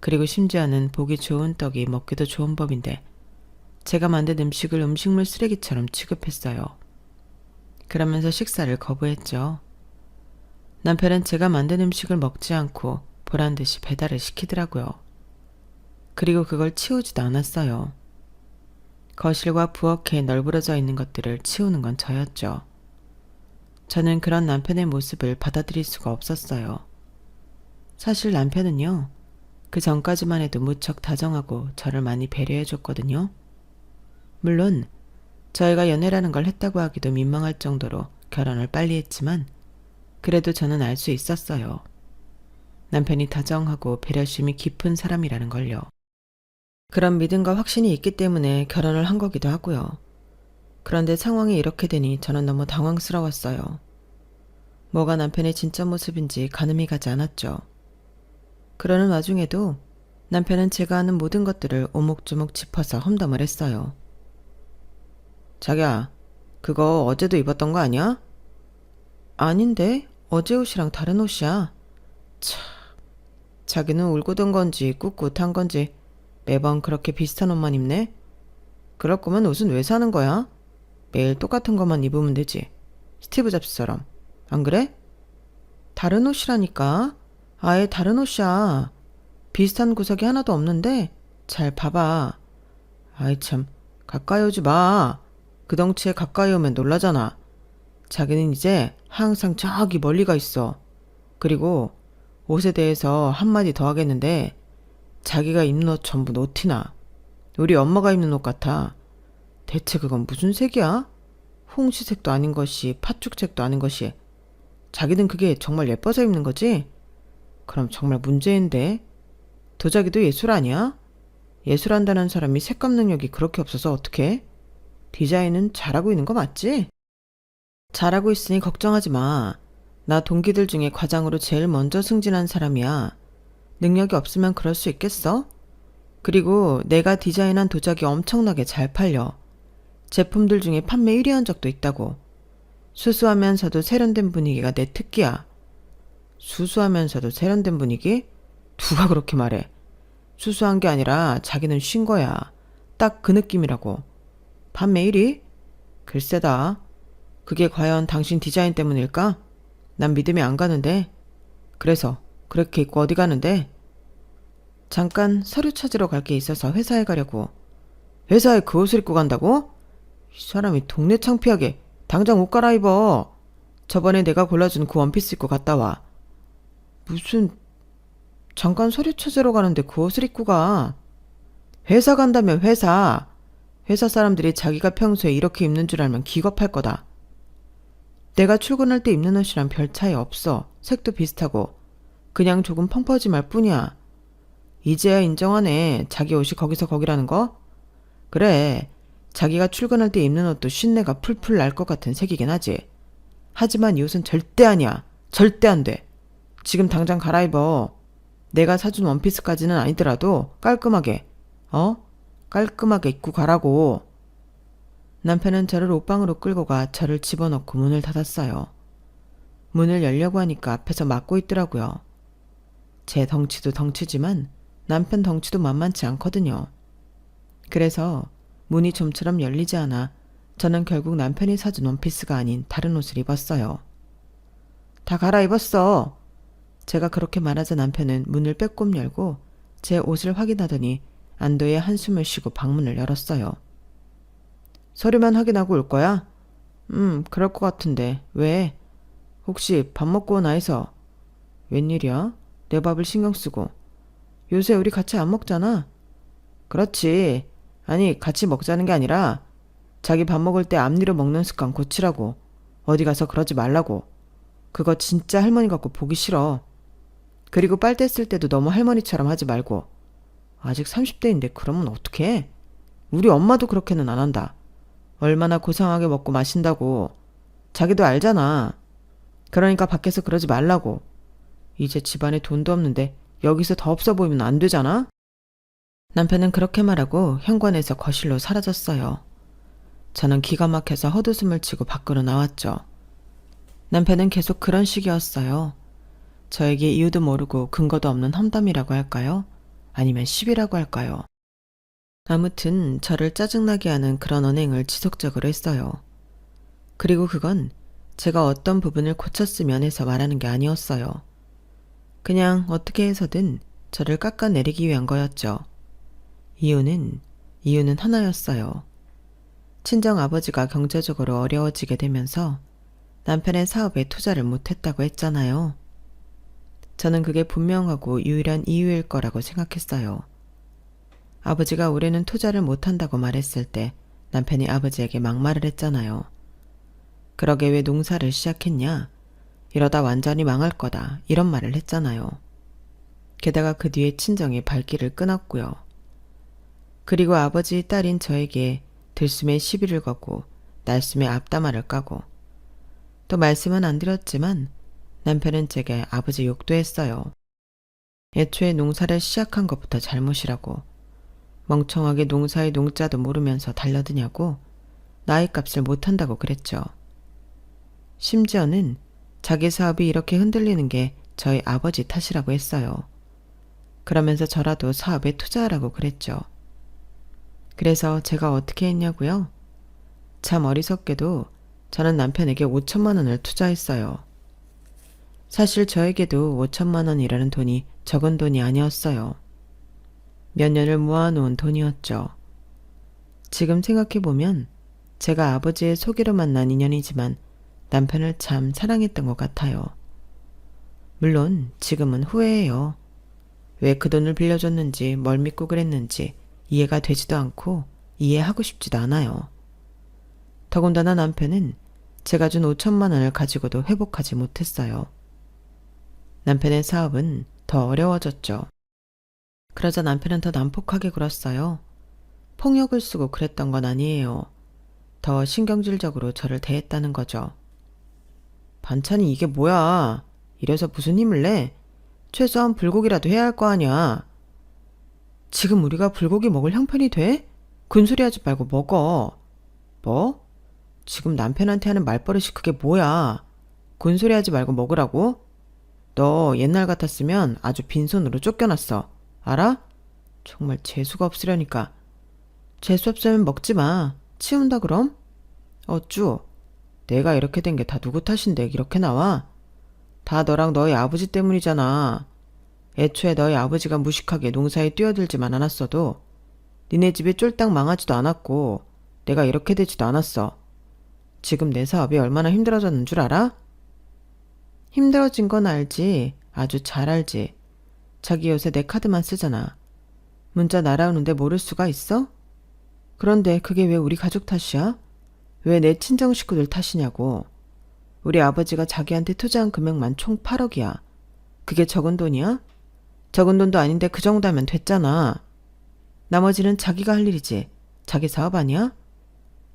그리고 심지어는 보기 좋은 떡이 먹기도 좋은 법인데 제가 만든 음식을 음식물 쓰레기처럼 취급했어요. 그러면서 식사를 거부했죠. 남편은 제가 만든 음식을 먹지 않고 보란듯이 배달을 시키더라고요. 그리고 그걸 치우지도 않았어요. 거실과 부엌에 널브러져 있는 것들을 치우는 건 저였죠. 저는 그런 남편의 모습을 받아들일 수가 없었어요. 사실 남편은요, 그 전까지만 해도 무척 다정하고 저를 많이 배려해줬거든요. 물론 저희가 연애라는 걸 했다고 하기도 민망할 정도로 결혼을 빨리 했지만 그래도 저는 알 수 있었어요. 남편이 다정하고 배려심이 깊은 사람이라는 걸요. 그런 믿음과 확신이 있기 때문에 결혼을 한 거기도 하고요. 그런데 상황이 이렇게 되니 저는 너무 당황스러웠어요. 뭐가 남편의 진짜 모습인지 가늠이 가지 않았죠. 그러는 와중에도 남편은 제가 하는 모든 것들을 오목조목 짚어서 험담을 했어요. 자기야, 그거 어제도 입었던 거 아니야? 아닌데, 어제 옷이랑 다른 옷이야. 참, 자기는 울고든 건지 꿋꿋한 건지 매번 그렇게 비슷한 옷만 입네? 그럴 거면 옷은 왜 사는 거야? 매일 똑같은 것만 입으면 되지. 스티브 잡스처럼. 안 그래? 다른 옷이라니까. 아예 다른 옷이야. 비슷한 구석이 하나도 없는데 잘 봐봐. 아이 참, 가까이 오지 마. 그 덩치에 가까이 오면 놀라잖아. 자기는 이제 항상 저기 멀리 가 있어. 그리고 옷에 대해서 한마디 더 하겠는데 자기가 입는 옷 전부 노티나. 우리 엄마가 입는 옷 같아. 대체 그건 무슨 색이야? 홍시색도 아닌 것이 팥죽색도 아닌 것이. 자기는 그게 정말 예뻐서 입는 거지? 그럼 정말 문제인데. 도자기도 예술 아니야? 예술한다는 사람이 색감 능력이 그렇게 없어서 어떡해? 디자인은 잘하고 있는 거 맞지? 잘하고 있으니 걱정하지 마. 나 동기들 중에 과장으로 제일 먼저 승진한 사람이야. 능력이 없으면 그럴 수 있겠어? 그리고 내가 디자인한 도자기 엄청나게 잘 팔려. 제품들 중에 판매 1위 한 적도 있다고. 수수하면서도 세련된 분위기가 내 특기야. 수수하면서도 세련된 분위기? 누가 그렇게 말해? 수수한 게 아니라 자기는 쉰 거야. 딱 그 느낌이라고. 판매 1위? 글쎄다. 그게 과연 당신 디자인 때문일까? 난 믿음이 안 가는데. 그래서 그렇게 입고 어디 가는데? 잠깐 서류 찾으러 갈 게 있어서 회사에 가려고. 회사에 그 옷을 입고 간다고? 이 사람이 동네 창피하게. 당장 옷 갈아입어. 저번에 내가 골라준 그 원피스 입고 갔다 와. 무슨 잠깐 서류 찾으러 가는데 그 옷을 입고 가. 회사 간다면 회사. 회사 사람들이 자기가 평소에 이렇게 입는 줄 알면 기겁할 거다. 내가 출근할 때 입는 옷이랑 별 차이 없어. 색도 비슷하고. 그냥 조금 펑퍼짐할 뿐이야. 이제야 인정하네. 자기 옷이 거기서 거기라는 거? 그래. 자기가 출근할 때 입는 옷도 쉰내가 풀풀 날 것 같은 색이긴 하지. 하지만 이 옷은 절대 아니야. 절대 안 돼. 지금 당장 갈아입어. 내가 사준 원피스까지는 아니더라도 깔끔하게, 깔끔하게 입고 가라고. 남편은 저를 옷방으로 끌고 가 저를 집어넣고 문을 닫았어요. 문을 열려고 하니까 앞에서 막고 있더라고요. 제 덩치도 덩치지만 남편 덩치도 만만치 않거든요. 그래서 문이 좀처럼 열리지 않아 저는 결국 남편이 사준 원피스가 아닌 다른 옷을 입었어요. 다 갈아입었어. 제가 그렇게 말하자 남편은 문을 빼꼼 열고 제 옷을 확인하더니 안도의 한숨을 쉬고 방문을 열었어요. 서류만 확인하고 올 거야? 그럴 것 같은데. 왜? 혹시 밥 먹고 오나 해서. 웬일이야? 내 밥을 신경 쓰고. 요새 우리 같이 안 먹잖아. 그렇지. 아니, 같이 먹자는 게 아니라 자기 밥 먹을 때 앞니로 먹는 습관 고치라고. 어디 가서 그러지 말라고. 그거 진짜 할머니 같고 보기 싫어. 그리고 빨대 쓸 때도 너무 할머니처럼 하지 말고. 아직 30대인데 그러면 어떡해? 우리 엄마도 그렇게는 안 한다. 얼마나 고상하게 먹고 마신다고. 자기도 알잖아. 그러니까 밖에서 그러지 말라고. 이제 집안에 돈도 없는데 여기서 더 없어 보이면 안 되잖아? 남편은 그렇게 말하고 현관에서 거실로 사라졌어요. 저는 기가 막혀서 헛웃음을 치고 밖으로 나왔죠. 남편은 계속 그런 식이었어요. 저에게 이유도 모르고 근거도 없는 험담이라고 할까요? 아니면 시비라고 할까요? 아무튼 저를 짜증나게 하는 그런 언행을 지속적으로 했어요. 그리고 그건 제가 어떤 부분을 고쳤으면 해서 말하는 게 아니었어요. 그냥 어떻게 해서든 저를 깎아내리기 위한 거였죠. 이유는 하나였어요. 친정 아버지가 경제적으로 어려워지게 되면서 남편의 사업에 투자를 못했다고 했잖아요. 저는 그게 분명하고 유일한 이유일 거라고 생각했어요. 아버지가 올해는 투자를 못한다고 말했을 때 남편이 아버지에게 막말을 했잖아요. 그러게 왜 농사를 시작했냐? 이러다 완전히 망할 거다. 이런 말을 했잖아요. 게다가 그 뒤에 친정이 발길을 끊었고요. 그리고 아버지 딸인 저에게 들숨에 시비를 걸고 날숨에 앞담화를 까고 또 말씀은 안 드렸지만 남편은 제게 아버지 욕도 했어요. 애초에 농사를 시작한 것부터 잘못이라고. 멍청하게 농사의 농자도 모르면서 달려드냐고 나이값을 못한다고 그랬죠. 심지어는 자기 사업이 이렇게 흔들리는 게 저희 아버지 탓이라고 했어요. 그러면서 저라도 사업에 투자하라고 그랬죠. 그래서 제가 어떻게 했냐고요? 참 어리석게도 저는 남편에게 5천만 원을 투자했어요. 사실 저에게도 5천만 원이라는 돈이 적은 돈이 아니었어요. 몇 년을 모아놓은 돈이었죠. 지금 생각해보면 제가 아버지의 소개로 만난 인연이지만 남편을 참 사랑했던 것 같아요. 물론 지금은 후회해요. 왜 그 돈을 빌려줬는지 뭘 믿고 그랬는지 이해가 되지도 않고 이해하고 싶지도 않아요. 더군다나 남편은 제가 준 5천만 원을 가지고도 회복하지 못했어요. 남편의 사업은 더 어려워졌죠. 그러자 남편은 더 난폭하게 굴었어요. 폭력을 쓰고 그랬던 건 아니에요. 더 신경질적으로 저를 대했다는 거죠. 반찬이 이게 뭐야? 이래서 무슨 힘을 내? 최소한 불고기라도 해야 할 거 아니야. 지금 우리가 불고기 먹을 형편이 돼? 군소리 하지 말고 먹어. 뭐? 지금 남편한테 하는 말버릇이 그게 뭐야? 군소리 하지 말고 먹으라고? 너 옛날 같았으면 아주 빈손으로 쫓겨났어. 알아? 정말 재수가 없으려니까. 재수 없으면 먹지 마. 치운다 그럼? 어쭈? 내가 이렇게 된 게 다 누구 탓인데 이렇게 나와? 다 너랑 너희 아버지 때문이잖아. 애초에 너희 아버지가 무식하게 농사에 뛰어들지만 않았어도 니네 집이 쫄딱 망하지도 않았고 내가 이렇게 되지도 않았어. 지금 내 사업이 얼마나 힘들어졌는 줄 알아? 힘들어진 건 알지. 아주 잘 알지. 자기 요새 내 카드만 쓰잖아. 문자 날아오는데 모를 수가 있어? 그런데 그게 왜 우리 가족 탓이야? 왜 내 친정 식구들 탓이냐고. 우리 아버지가 자기한테 투자한 금액만 총 8억이야. 그게 적은 돈이야? 적은 돈도 아닌데 그 정도 하면 됐잖아. 나머지는 자기가 할 일이지. 자기 사업 아니야?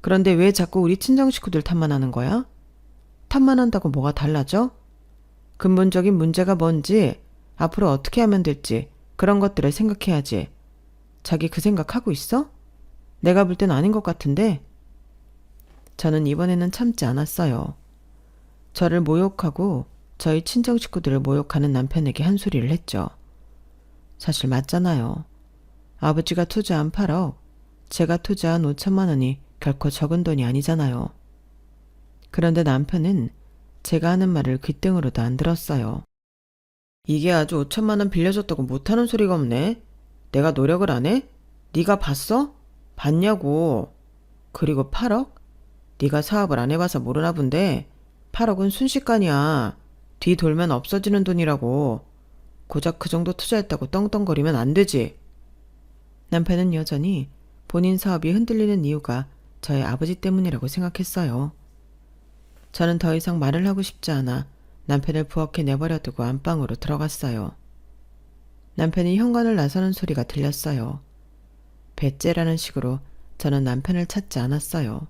그런데 왜 자꾸 우리 친정 식구들 탓만 하는 거야? 탓만 한다고 뭐가 달라져? 근본적인 문제가 뭔지 앞으로 어떻게 하면 될지 그런 것들을 생각해야지. 자기 그 생각하고 있어? 내가 볼 땐 아닌 것 같은데. 저는 이번에는 참지 않았어요. 저를 모욕하고 저희 친정 식구들을 모욕하는 남편에게 한 소리를 했죠. 사실 맞잖아요. 아버지가 투자한 8억, 제가 투자한 5천만 원이 결코 적은 돈이 아니잖아요. 그런데 남편은 제가 하는 말을 귓등으로도 안 들었어요. 이게 아주 5천만 원 빌려줬다고 못하는 소리가 없네. 내가 노력을 안 해? 네가 봤어? 봤냐고. 그리고 8억? 네가 사업을 안 해봐서 모르나 본데 8억은 순식간이야. 뒤 돌면 없어지는 돈이라고. 고작 그 정도 투자했다고 떵떵거리면 안 되지. 남편은 여전히 본인 사업이 흔들리는 이유가 저의 아버지 때문이라고 생각했어요. 저는 더 이상 말을 하고 싶지 않아 남편을 부엌에 내버려두고 안방으로 들어갔어요. 남편이 현관을 나서는 소리가 들렸어요. 배째라는 식으로 저는 남편을 찾지 않았어요.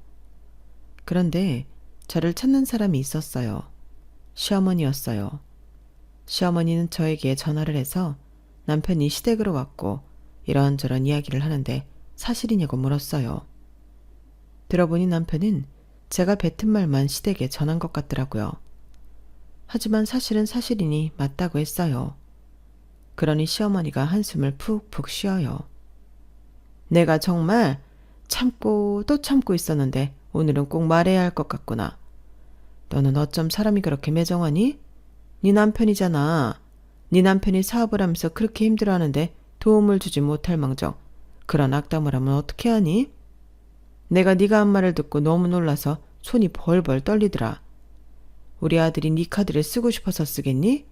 그런데 저를 찾는 사람이 있었어요. 시어머니였어요. 시어머니는 저에게 전화를 해서 남편이 시댁으로 왔고 이런저런 이야기를 하는데 사실이냐고 물었어요. 들어보니 남편은 제가 뱉은 말만 시댁에 전한 것 같더라고요. 하지만 사실은 사실이니 맞다고 했어요. 그러니 시어머니가 한숨을 푹푹 쉬어요. 내가 정말 참고 또 참고 있었는데 오늘은 꼭 말해야 할 것 같구나. 너는 어쩜 사람이 그렇게 매정하니? 네 남편이잖아. 네 남편이 사업을 하면서 그렇게 힘들어하는데 도움을 주지 못할 망정 그런 악담을 하면 어떻게 하니? 내가 네가 한 말을 듣고 너무 놀라서 손이 벌벌 떨리더라. 우리 아들이 네 카드를 쓰고 싶어서 쓰겠니?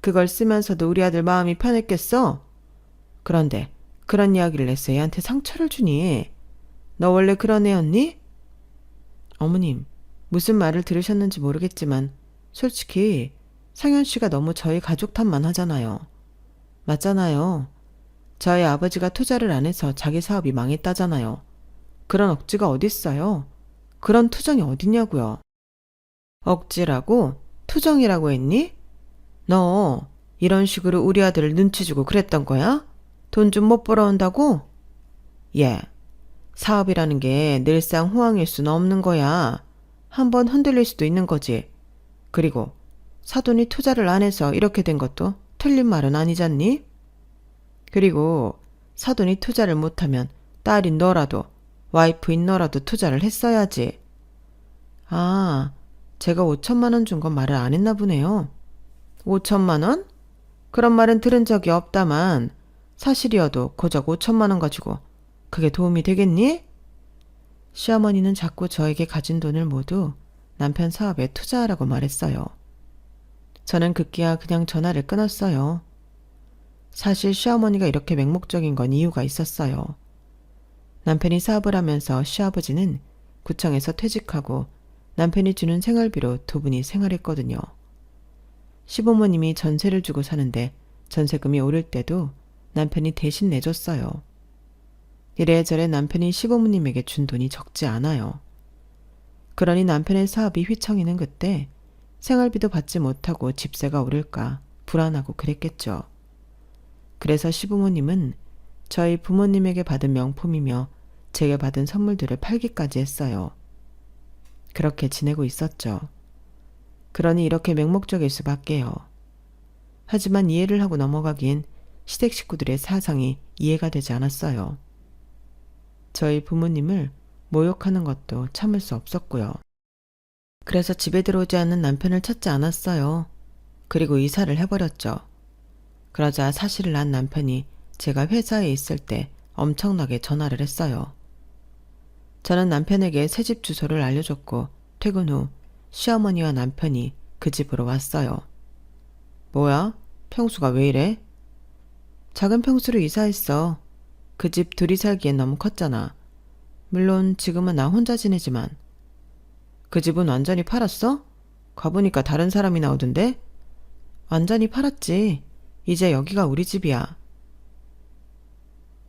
그걸 쓰면서도 우리 아들 마음이 편했겠어? 그런데 그런 이야기를 해서 애한테 상처를 주니? 너 원래 그런 애였니? 어머님, 무슨 말을 들으셨는지 모르겠지만 솔직히 상현 씨가 너무 저희 가족 탓만 하잖아요. 맞잖아요. 저희 아버지가 투자를 안 해서 자기 사업이 망했다잖아요. 그런 억지가 어딨어요? 그런 투정이 어딨냐고요. 억지라고? 투정이라고 했니? 너 이런 식으로 우리 아들을 눈치 주고 그랬던 거야? 돈 좀 못 벌어온다고? 예. 사업이라는 게 늘상 호황일 수는 없는 거야. 한번 흔들릴 수도 있는 거지. 그리고 사돈이 투자를 안 해서 이렇게 된 것도 틀린 말은 아니잖니? 그리고 사돈이 투자를 못하면 딸인 너라도 와이프인 너라도 투자를 했어야지. 아, 제가 5천만 원 준 건 말을 안 했나 보네요. 5천만 원? 그런 말은 들은 적이 없다만 사실이어도 고작 5천만 원 가지고 그게 도움이 되겠니? 시어머니는 자꾸 저에게 가진 돈을 모두 남편 사업에 투자하라고 말했어요. 저는 급기야 그냥 전화를 끊었어요. 사실 시어머니가 이렇게 맹목적인 건 이유가 있었어요. 남편이 사업을 하면서 시아버지는 구청에서 퇴직하고 남편이 주는 생활비로 두 분이 생활했거든요. 시부모님이 전세를 주고 사는데 전세금이 오를 때도 남편이 대신 내줬어요. 이래저래 남편이 시부모님에게 준 돈이 적지 않아요. 그러니 남편의 사업이 휘청이는 그때 생활비도 받지 못하고 집세가 오를까 불안하고 그랬겠죠. 그래서 시부모님은 저희 부모님에게 받은 명품이며 제게 받은 선물들을 팔기까지 했어요. 그렇게 지내고 있었죠. 그러니 이렇게 맹목적일 수밖에요. 하지만 이해를 하고 넘어가기엔 시댁 식구들의 사상이 이해가 되지 않았어요. 저희 부모님을 모욕하는 것도 참을 수 없었고요. 그래서 집에 들어오지 않는 남편을 찾지 않았어요. 그리고 이사를 해버렸죠. 그러자 사실을 안 남편이 제가 회사에 있을 때 엄청나게 전화를 했어요. 저는 남편에게 새집 주소를 알려줬고 퇴근 후 시어머니와 남편이 그 집으로 왔어요. 뭐야? 평수가 왜 이래? 작은 평수로 이사했어. 그 집 둘이 살기엔 너무 컸잖아. 물론 지금은 나 혼자 지내지만. 그 집은 완전히 팔았어? 가보니까 다른 사람이 나오던데? 완전히 팔았지. 이제 여기가 우리 집이야.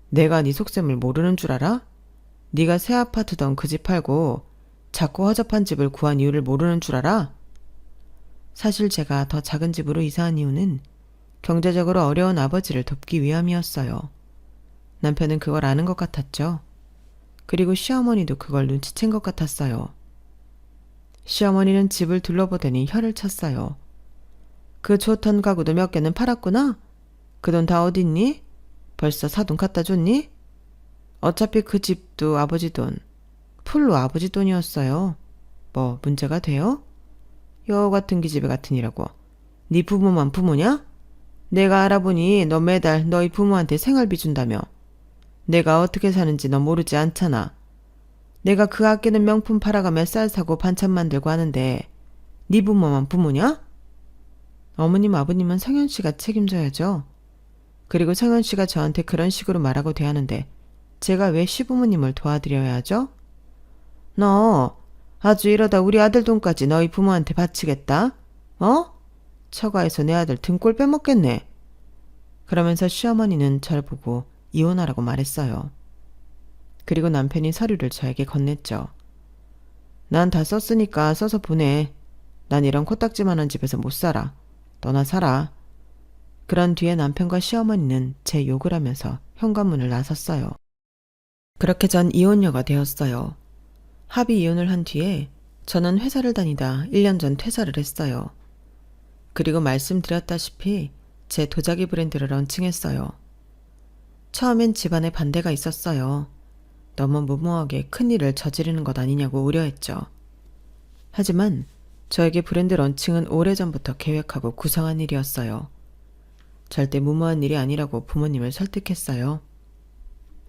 내가 네 속셈을 모르는 줄 알아? 네가 새 아파트던 그 집 팔고 작고 허접한 집을 구한 이유를 모르는 줄 알아? 사실 제가 더 작은 집으로 이사한 이유는 경제적으로 어려운 아버지를 돕기 위함이었어요. 남편은 그걸 아는 것 같았죠. 그리고 시어머니도 그걸 눈치챈 것 같았어요. 시어머니는 집을 둘러보더니 혀를 찼어요. 그 좋던 가구도 몇 개는 팔았구나? 그 돈 다 어딨니? 벌써 사돈 갖다 줬니? 어차피 그 집도 아버지 돈, 풀로 아버지 돈이었어요. 뭐 문제가 돼요? 여우 같은 기집애 같으니라고. 네 부모만 부모냐? 내가 알아보니 너 매달 너희 부모한테 생활비 준다며. 내가 어떻게 사는지 너 모르지 않잖아. 내가 그 아끼는 명품 팔아가며 쌀 사고 반찬 만들고 하는데 네 부모만 부모냐? 어머님 아버님은 성현 씨가 책임져야죠. 그리고 성현 씨가 저한테 그런 식으로 말하고 대하는데 제가 왜 시부모님을 도와드려야 하죠? 너 아주 이러다 우리 아들 돈까지 너희 부모한테 바치겠다? 어? 처가에서 내 아들 등골 빼먹겠네. 그러면서 시어머니는 저를 보고 이혼하라고 말했어요. 그리고 남편이 서류를 저에게 건넸죠. 난 다 썼으니까 써서 보내. 난 이런 코딱지만한 집에서 못 살아. 너나 살아. 그런 뒤에 남편과 시어머니는 제 욕을 하면서 현관문을 나섰어요. 그렇게 전 이혼녀가 되었어요. 합의 이혼을 한 뒤에 저는 회사를 다니다 1년 전 퇴사를 했어요. 그리고 말씀드렸다시피 제 도자기 브랜드를 런칭했어요. 처음엔 집안에 반대가 있었어요. 너무 무모하게 큰일을 저지르는 것 아니냐고 우려했죠. 하지만 저에게 브랜드 런칭은 오래전부터 계획하고 구상한 일이었어요. 절대 무모한 일이 아니라고 부모님을 설득했어요.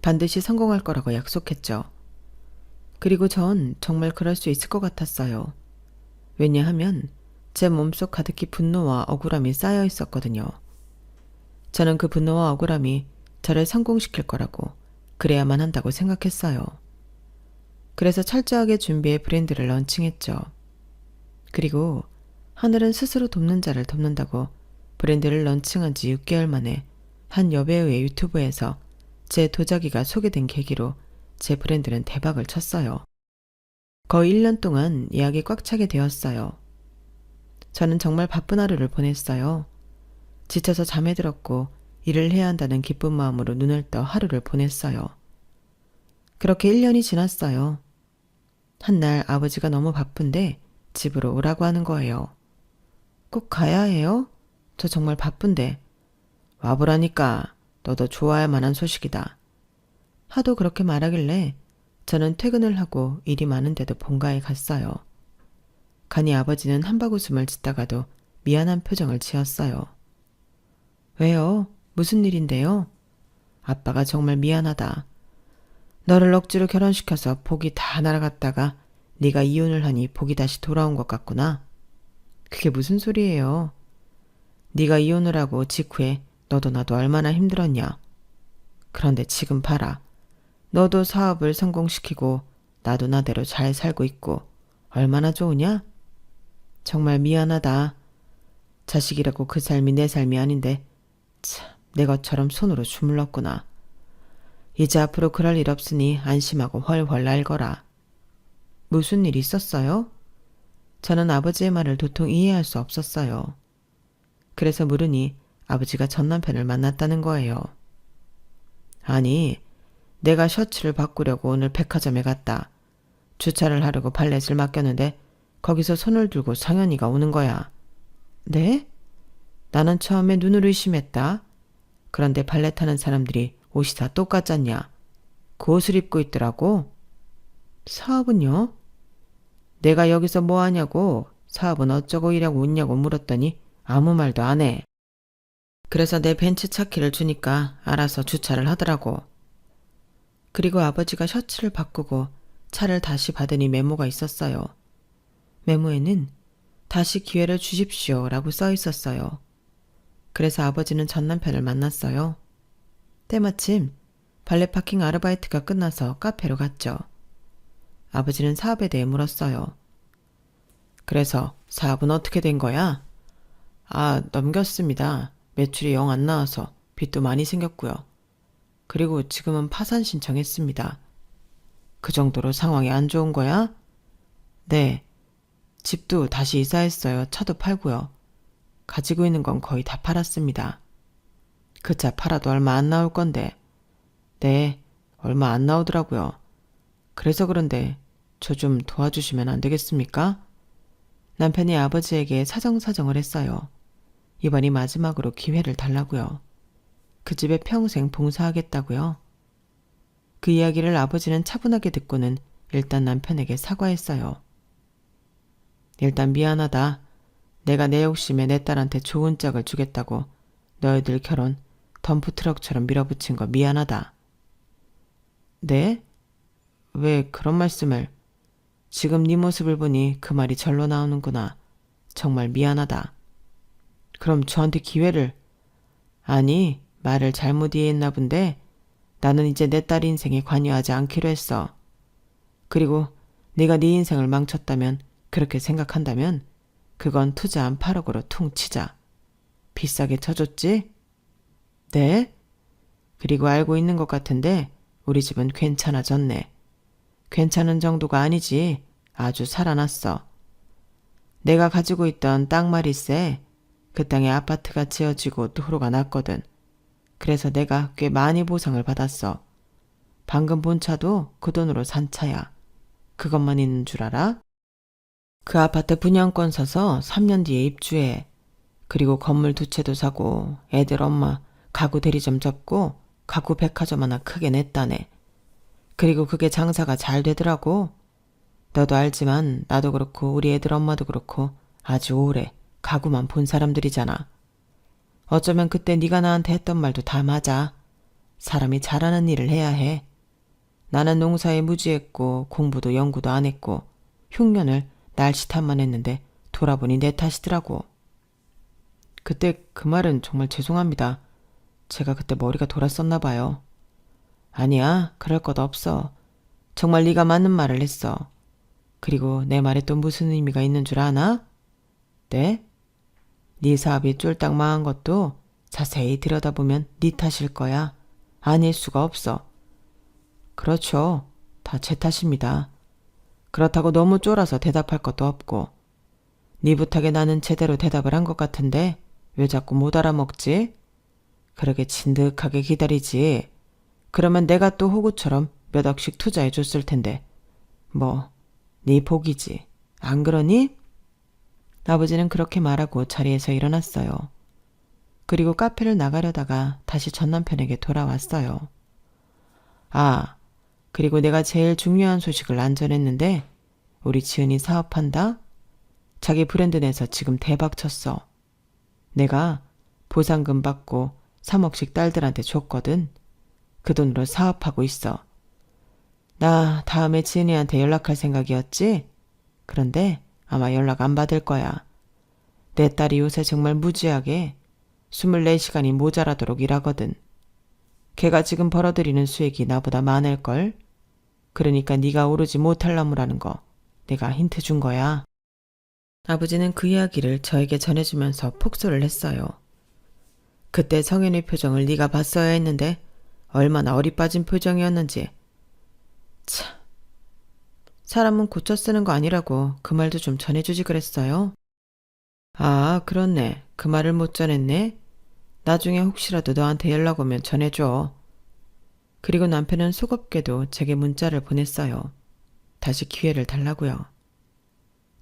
반드시 성공할 거라고 약속했죠. 그리고 전 정말 그럴 수 있을 것 같았어요. 왜냐하면 제 몸속 가득히 분노와 억울함이 쌓여 있었거든요. 저는 그 분노와 억울함이 저를 성공시킬 거라고 그래야만 한다고 생각했어요. 그래서 철저하게 준비해 브랜드를 런칭했죠. 그리고 하늘은 스스로 돕는 자를 돕는다고 브랜드를 런칭한 지 6개월 만에 한 여배우의 유튜브에서 제 도자기가 소개된 계기로 제 브랜드는 대박을 쳤어요. 거의 1년 동안 예약이 꽉 차게 되었어요. 저는 정말 바쁜 하루를 보냈어요. 지쳐서 잠에 들었고 일을 해야 한다는 기쁜 마음으로 눈을 떠 하루를 보냈어요. 그렇게 1년이 지났어요. 한날 아버지가 너무 바쁜데 집으로 오라고 하는 거예요. 꼭 가야 해요? 저 정말 바쁜데. 와보라니까. 너도 좋아할 만한 소식이다. 하도 그렇게 말하길래 저는 퇴근을 하고 일이 많은데도 본가에 갔어요. 가니 아버지는 한바구음을 짓다가도 미안한 표정을 지었어요. 왜요? 무슨 일인데요? 아빠가 정말 미안하다. 너를 억지로 결혼시켜서 복이 다 날아갔다가 네가 이혼을 하니 복이 다시 돌아온 것 같구나. 그게 무슨 소리예요? 네가 이혼을 하고 직후에 너도 나도 얼마나 힘들었냐. 그런데 지금 봐라. 너도 사업을 성공시키고 나도 나대로 잘 살고 있고 얼마나 좋으냐? 정말 미안하다. 자식이라고 그 삶이 내 삶이 아닌데 참 내 것처럼 손으로 주물렀구나. 이제 앞으로 그럴 일 없으니 안심하고 훨훨 날거라. 무슨 일 있었어요? 저는 아버지의 말을 도통 이해할 수 없었어요. 그래서 물으니 아버지가 전 남편을 만났다는 거예요. 아니, 내가 셔츠를 바꾸려고 오늘 백화점에 갔다. 주차를 하려고 발렛을 맡겼는데 거기서 손을 들고 성현이가 오는 거야. 네? 나는 처음에 눈을 의심했다. 그런데 발렛하는 사람들이 옷이 다 똑같잖냐. 그 옷을 입고 있더라고. 사업은요? 내가 여기서 뭐 하냐고 사업은 어쩌고 이라고 웃냐고 물었더니 아무 말도 안 해. 그래서 내 벤츠 차키를 주니까 알아서 주차를 하더라고. 그리고 아버지가 셔츠를 바꾸고 차를 다시 받으니 메모가 있었어요. 메모에는 다시 기회를 주십시오 라고 써 있었어요. 그래서 아버지는 전 남편을 만났어요. 때마침 발렛 파킹 아르바이트가 끝나서 카페로 갔죠. 아버지는 사업에 대해 물었어요. 그래서 사업은 어떻게 된 거야? 아, 넘겼습니다. 매출이 영 안 나와서 빚도 많이 생겼고요. 그리고 지금은 파산 신청했습니다. 그 정도로 상황이 안 좋은 거야? 네. 집도 다시 이사했어요. 차도 팔고요. 가지고 있는 건 거의 다 팔았습니다. 그 차 팔아도 얼마 안 나올 건데. 네, 얼마 안 나오더라고요. 그래서 그런데 저 좀 도와주시면 안 되겠습니까? 남편이 아버지에게 사정사정을 했어요. 이번이 마지막으로 기회를 달라고요. 그 집에 평생 봉사하겠다고요. 그 이야기를 아버지는 차분하게 듣고는 일단 남편에게 사과했어요. 일단 미안하다. 내가 내 욕심에 내 딸한테 좋은 짝을 주겠다고 너희들 결혼 덤프트럭처럼 밀어붙인 거 미안하다. 네? 왜 그런 말씀을? 지금 네 모습을 보니 그 말이 절로 나오는구나. 정말 미안하다. 그럼 저한테 기회를... 아니, 말을 잘못 이해했나 본데 나는 이제 내 딸 인생에 관여하지 않기로 했어. 그리고 네가 네 인생을 망쳤다면, 그렇게 생각한다면 그건 투자한 8억으로 퉁 치자. 비싸게 쳐줬지? 네? 그리고 알고 있는 것 같은데 우리 집은 괜찮아졌네. 괜찮은 정도가 아니지. 아주 살아났어. 내가 가지고 있던 땅 말일세. 그 땅에 아파트가 지어지고 도로가 났거든. 그래서 내가 꽤 많이 보상을 받았어. 방금 본 차도 그 돈으로 산 차야. 그것만 있는 줄 알아? 그 아파트 분양권 사서 3년 뒤에 입주해. 그리고 건물 2채도 사고 애들 엄마 가구 대리점 접고 가구 백화점 하나 크게 냈다네. 그리고 그게 장사가 잘 되더라고. 너도 알지만 나도 그렇고 우리 애들 엄마도 그렇고 아주 오래 가구만 본 사람들이잖아. 어쩌면 그때 네가 나한테 했던 말도 다 맞아. 사람이 잘하는 일을 해야 해. 나는 농사에 무지했고 공부도 연구도 안 했고 흉년을 날씨탓만 했는데 돌아보니 내 탓이더라고. 그때 그 말은 정말 죄송합니다. 제가 그때 머리가 돌았었나 봐요. 아니야, 그럴 것 없어. 정말 네가 맞는 말을 했어. 그리고 내 말에 또 무슨 의미가 있는 줄 아나? 네? 네 사업이 쫄딱 망한 것도 자세히 들여다보면 네 탓일 거야. 아닐 수가 없어. 그렇죠. 다 제 탓입니다. 그렇다고 너무 쫄아서 대답할 것도 없고. 네 부탁에 나는 제대로 대답을 한 것 같은데 왜 자꾸 못 알아먹지? 그러게 진득하게 기다리지. 그러면 내가 또 호구처럼 몇 억씩 투자해 줬을 텐데. 뭐, 네 복이지. 안 그러니? 아버지는 그렇게 말하고 자리에서 일어났어요. 그리고 카페를 나가려다가 다시 전 남편에게 돌아왔어요. 아, 그리고 내가 제일 중요한 소식을 안 전했는데 우리 지은이 사업한다? 자기 브랜드 내서 지금 대박 쳤어. 내가 보상금 받고 3억씩 딸들한테 줬거든. 그 돈으로 사업하고 있어. 나 다음에 지은이한테 연락할 생각이었지? 그런데 아마 연락 안 받을 거야. 내 딸이 요새 정말 무지하게 24시간이 모자라도록 일하거든. 걔가 지금 벌어들이는 수익이 나보다 많을걸? 그러니까 네가 오르지 못할 나무라는 거 내가 힌트 준 거야. 아버지는 그 이야기를 저에게 전해주면서 폭소를 했어요. 그때 성현의 표정을 네가 봤어야 했는데 얼마나 어리빠진 표정이었는지. 참, 사람은 고쳐 쓰는 거 아니라고 그 말도 좀 전해주지 그랬어요. 아, 그렇네. 그 말을 못 전했네. 나중에 혹시라도 너한테 연락 오면 전해줘. 그리고 남편은 속없게도 제게 문자를 보냈어요. 다시 기회를 달라고요.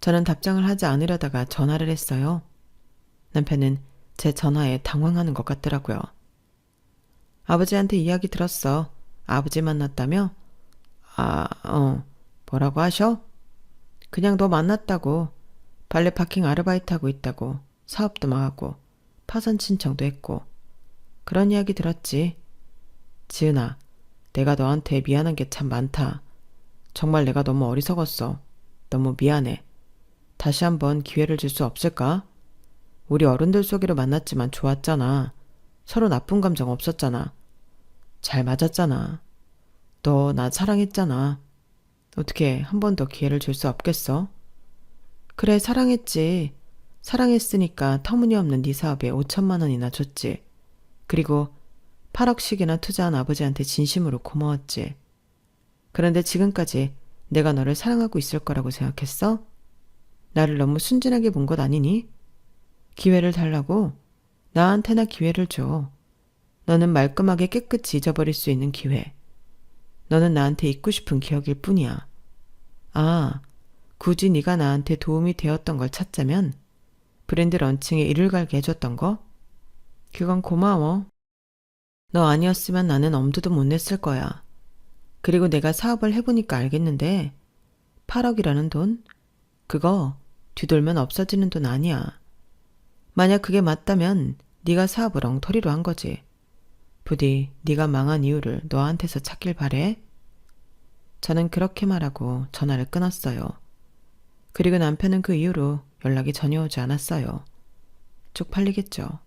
저는 답장을 하지 않으려다가 전화를 했어요. 남편은 제 전화에 당황하는 것 같더라고요. 아버지한테 이야기 들었어. 아버지 만났다며? 뭐라고 하셔? 그냥 너 만났다고. 발레 파킹 아르바이트 하고 있다고. 사업도 망하고 파산 신청도 했고. 그런 이야기 들었지. 지은아, 내가 너한테 미안한 게 참 많다. 정말 내가 너무 어리석었어. 너무 미안해. 다시 한번 기회를 줄 수 없을까? 우리 어른들 속이로 만났지만 좋았잖아. 서로 나쁜 감정 없었잖아. 잘 맞았잖아. 너 나 사랑했잖아. 어떻게 한 번 더 기회를 줄 수 없겠어? 그래, 사랑했지. 사랑했으니까 터무니없는 네 사업에 5천만 원이나 줬지. 그리고 8억씩이나 투자한 아버지한테 진심으로 고마웠지. 그런데 지금까지 내가 너를 사랑하고 있을 거라고 생각했어? 나를 너무 순진하게 본 것 아니니? 기회를 달라고? 나한테나 기회를 줘. 너는 말끔하게 깨끗이 잊어버릴 수 있는 기회. 너는 나한테 잊고 싶은 기억일 뿐이야. 아, 굳이 네가 나한테 도움이 되었던 걸 찾자면 브랜드 런칭에 이를 갈게 해줬던 거? 그건 고마워. 너 아니었으면 나는 엄두도 못 냈을 거야. 그리고 내가 사업을 해보니까 알겠는데 8억이라는 돈? 그거 뒤돌면 없어지는 돈 아니야. 만약 그게 맞다면 네가 사업을 엉터리로 한 거지. 부디 네가 망한 이유를 너한테서 찾길 바래. 저는 그렇게 말하고 전화를 끊었어요. 그리고 남편은 그 이후로 연락이 전혀 오지 않았어요. 쪽팔리겠죠.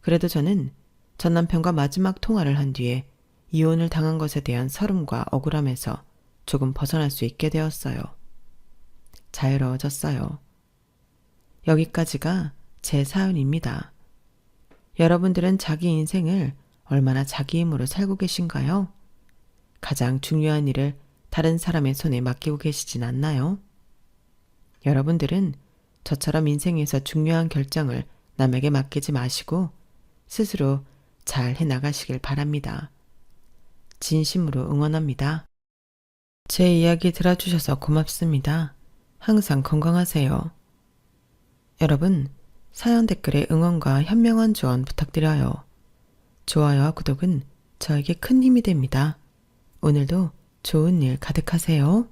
그래도 저는 전 남편과 마지막 통화를 한 뒤에 이혼을 당한 것에 대한 서름과 억울함에서 조금 벗어날 수 있게 되었어요. 자유로워졌어요. 여기까지가 제 사연입니다. 여러분들은 자기 인생을 얼마나 자기 힘으로 살고 계신가요? 가장 중요한 일을 다른 사람의 손에 맡기고 계시진 않나요? 여러분들은 저처럼 인생에서 중요한 결정을 남에게 맡기지 마시고 스스로 잘 해나가시길 바랍니다. 진심으로 응원합니다. 제 이야기 들어주셔서 고맙습니다. 항상 건강하세요. 여러분, 사연 댓글에 응원과 현명한 조언 부탁드려요. 좋아요와 구독은 저에게 큰 힘이 됩니다. 오늘도 좋은 일 가득하세요.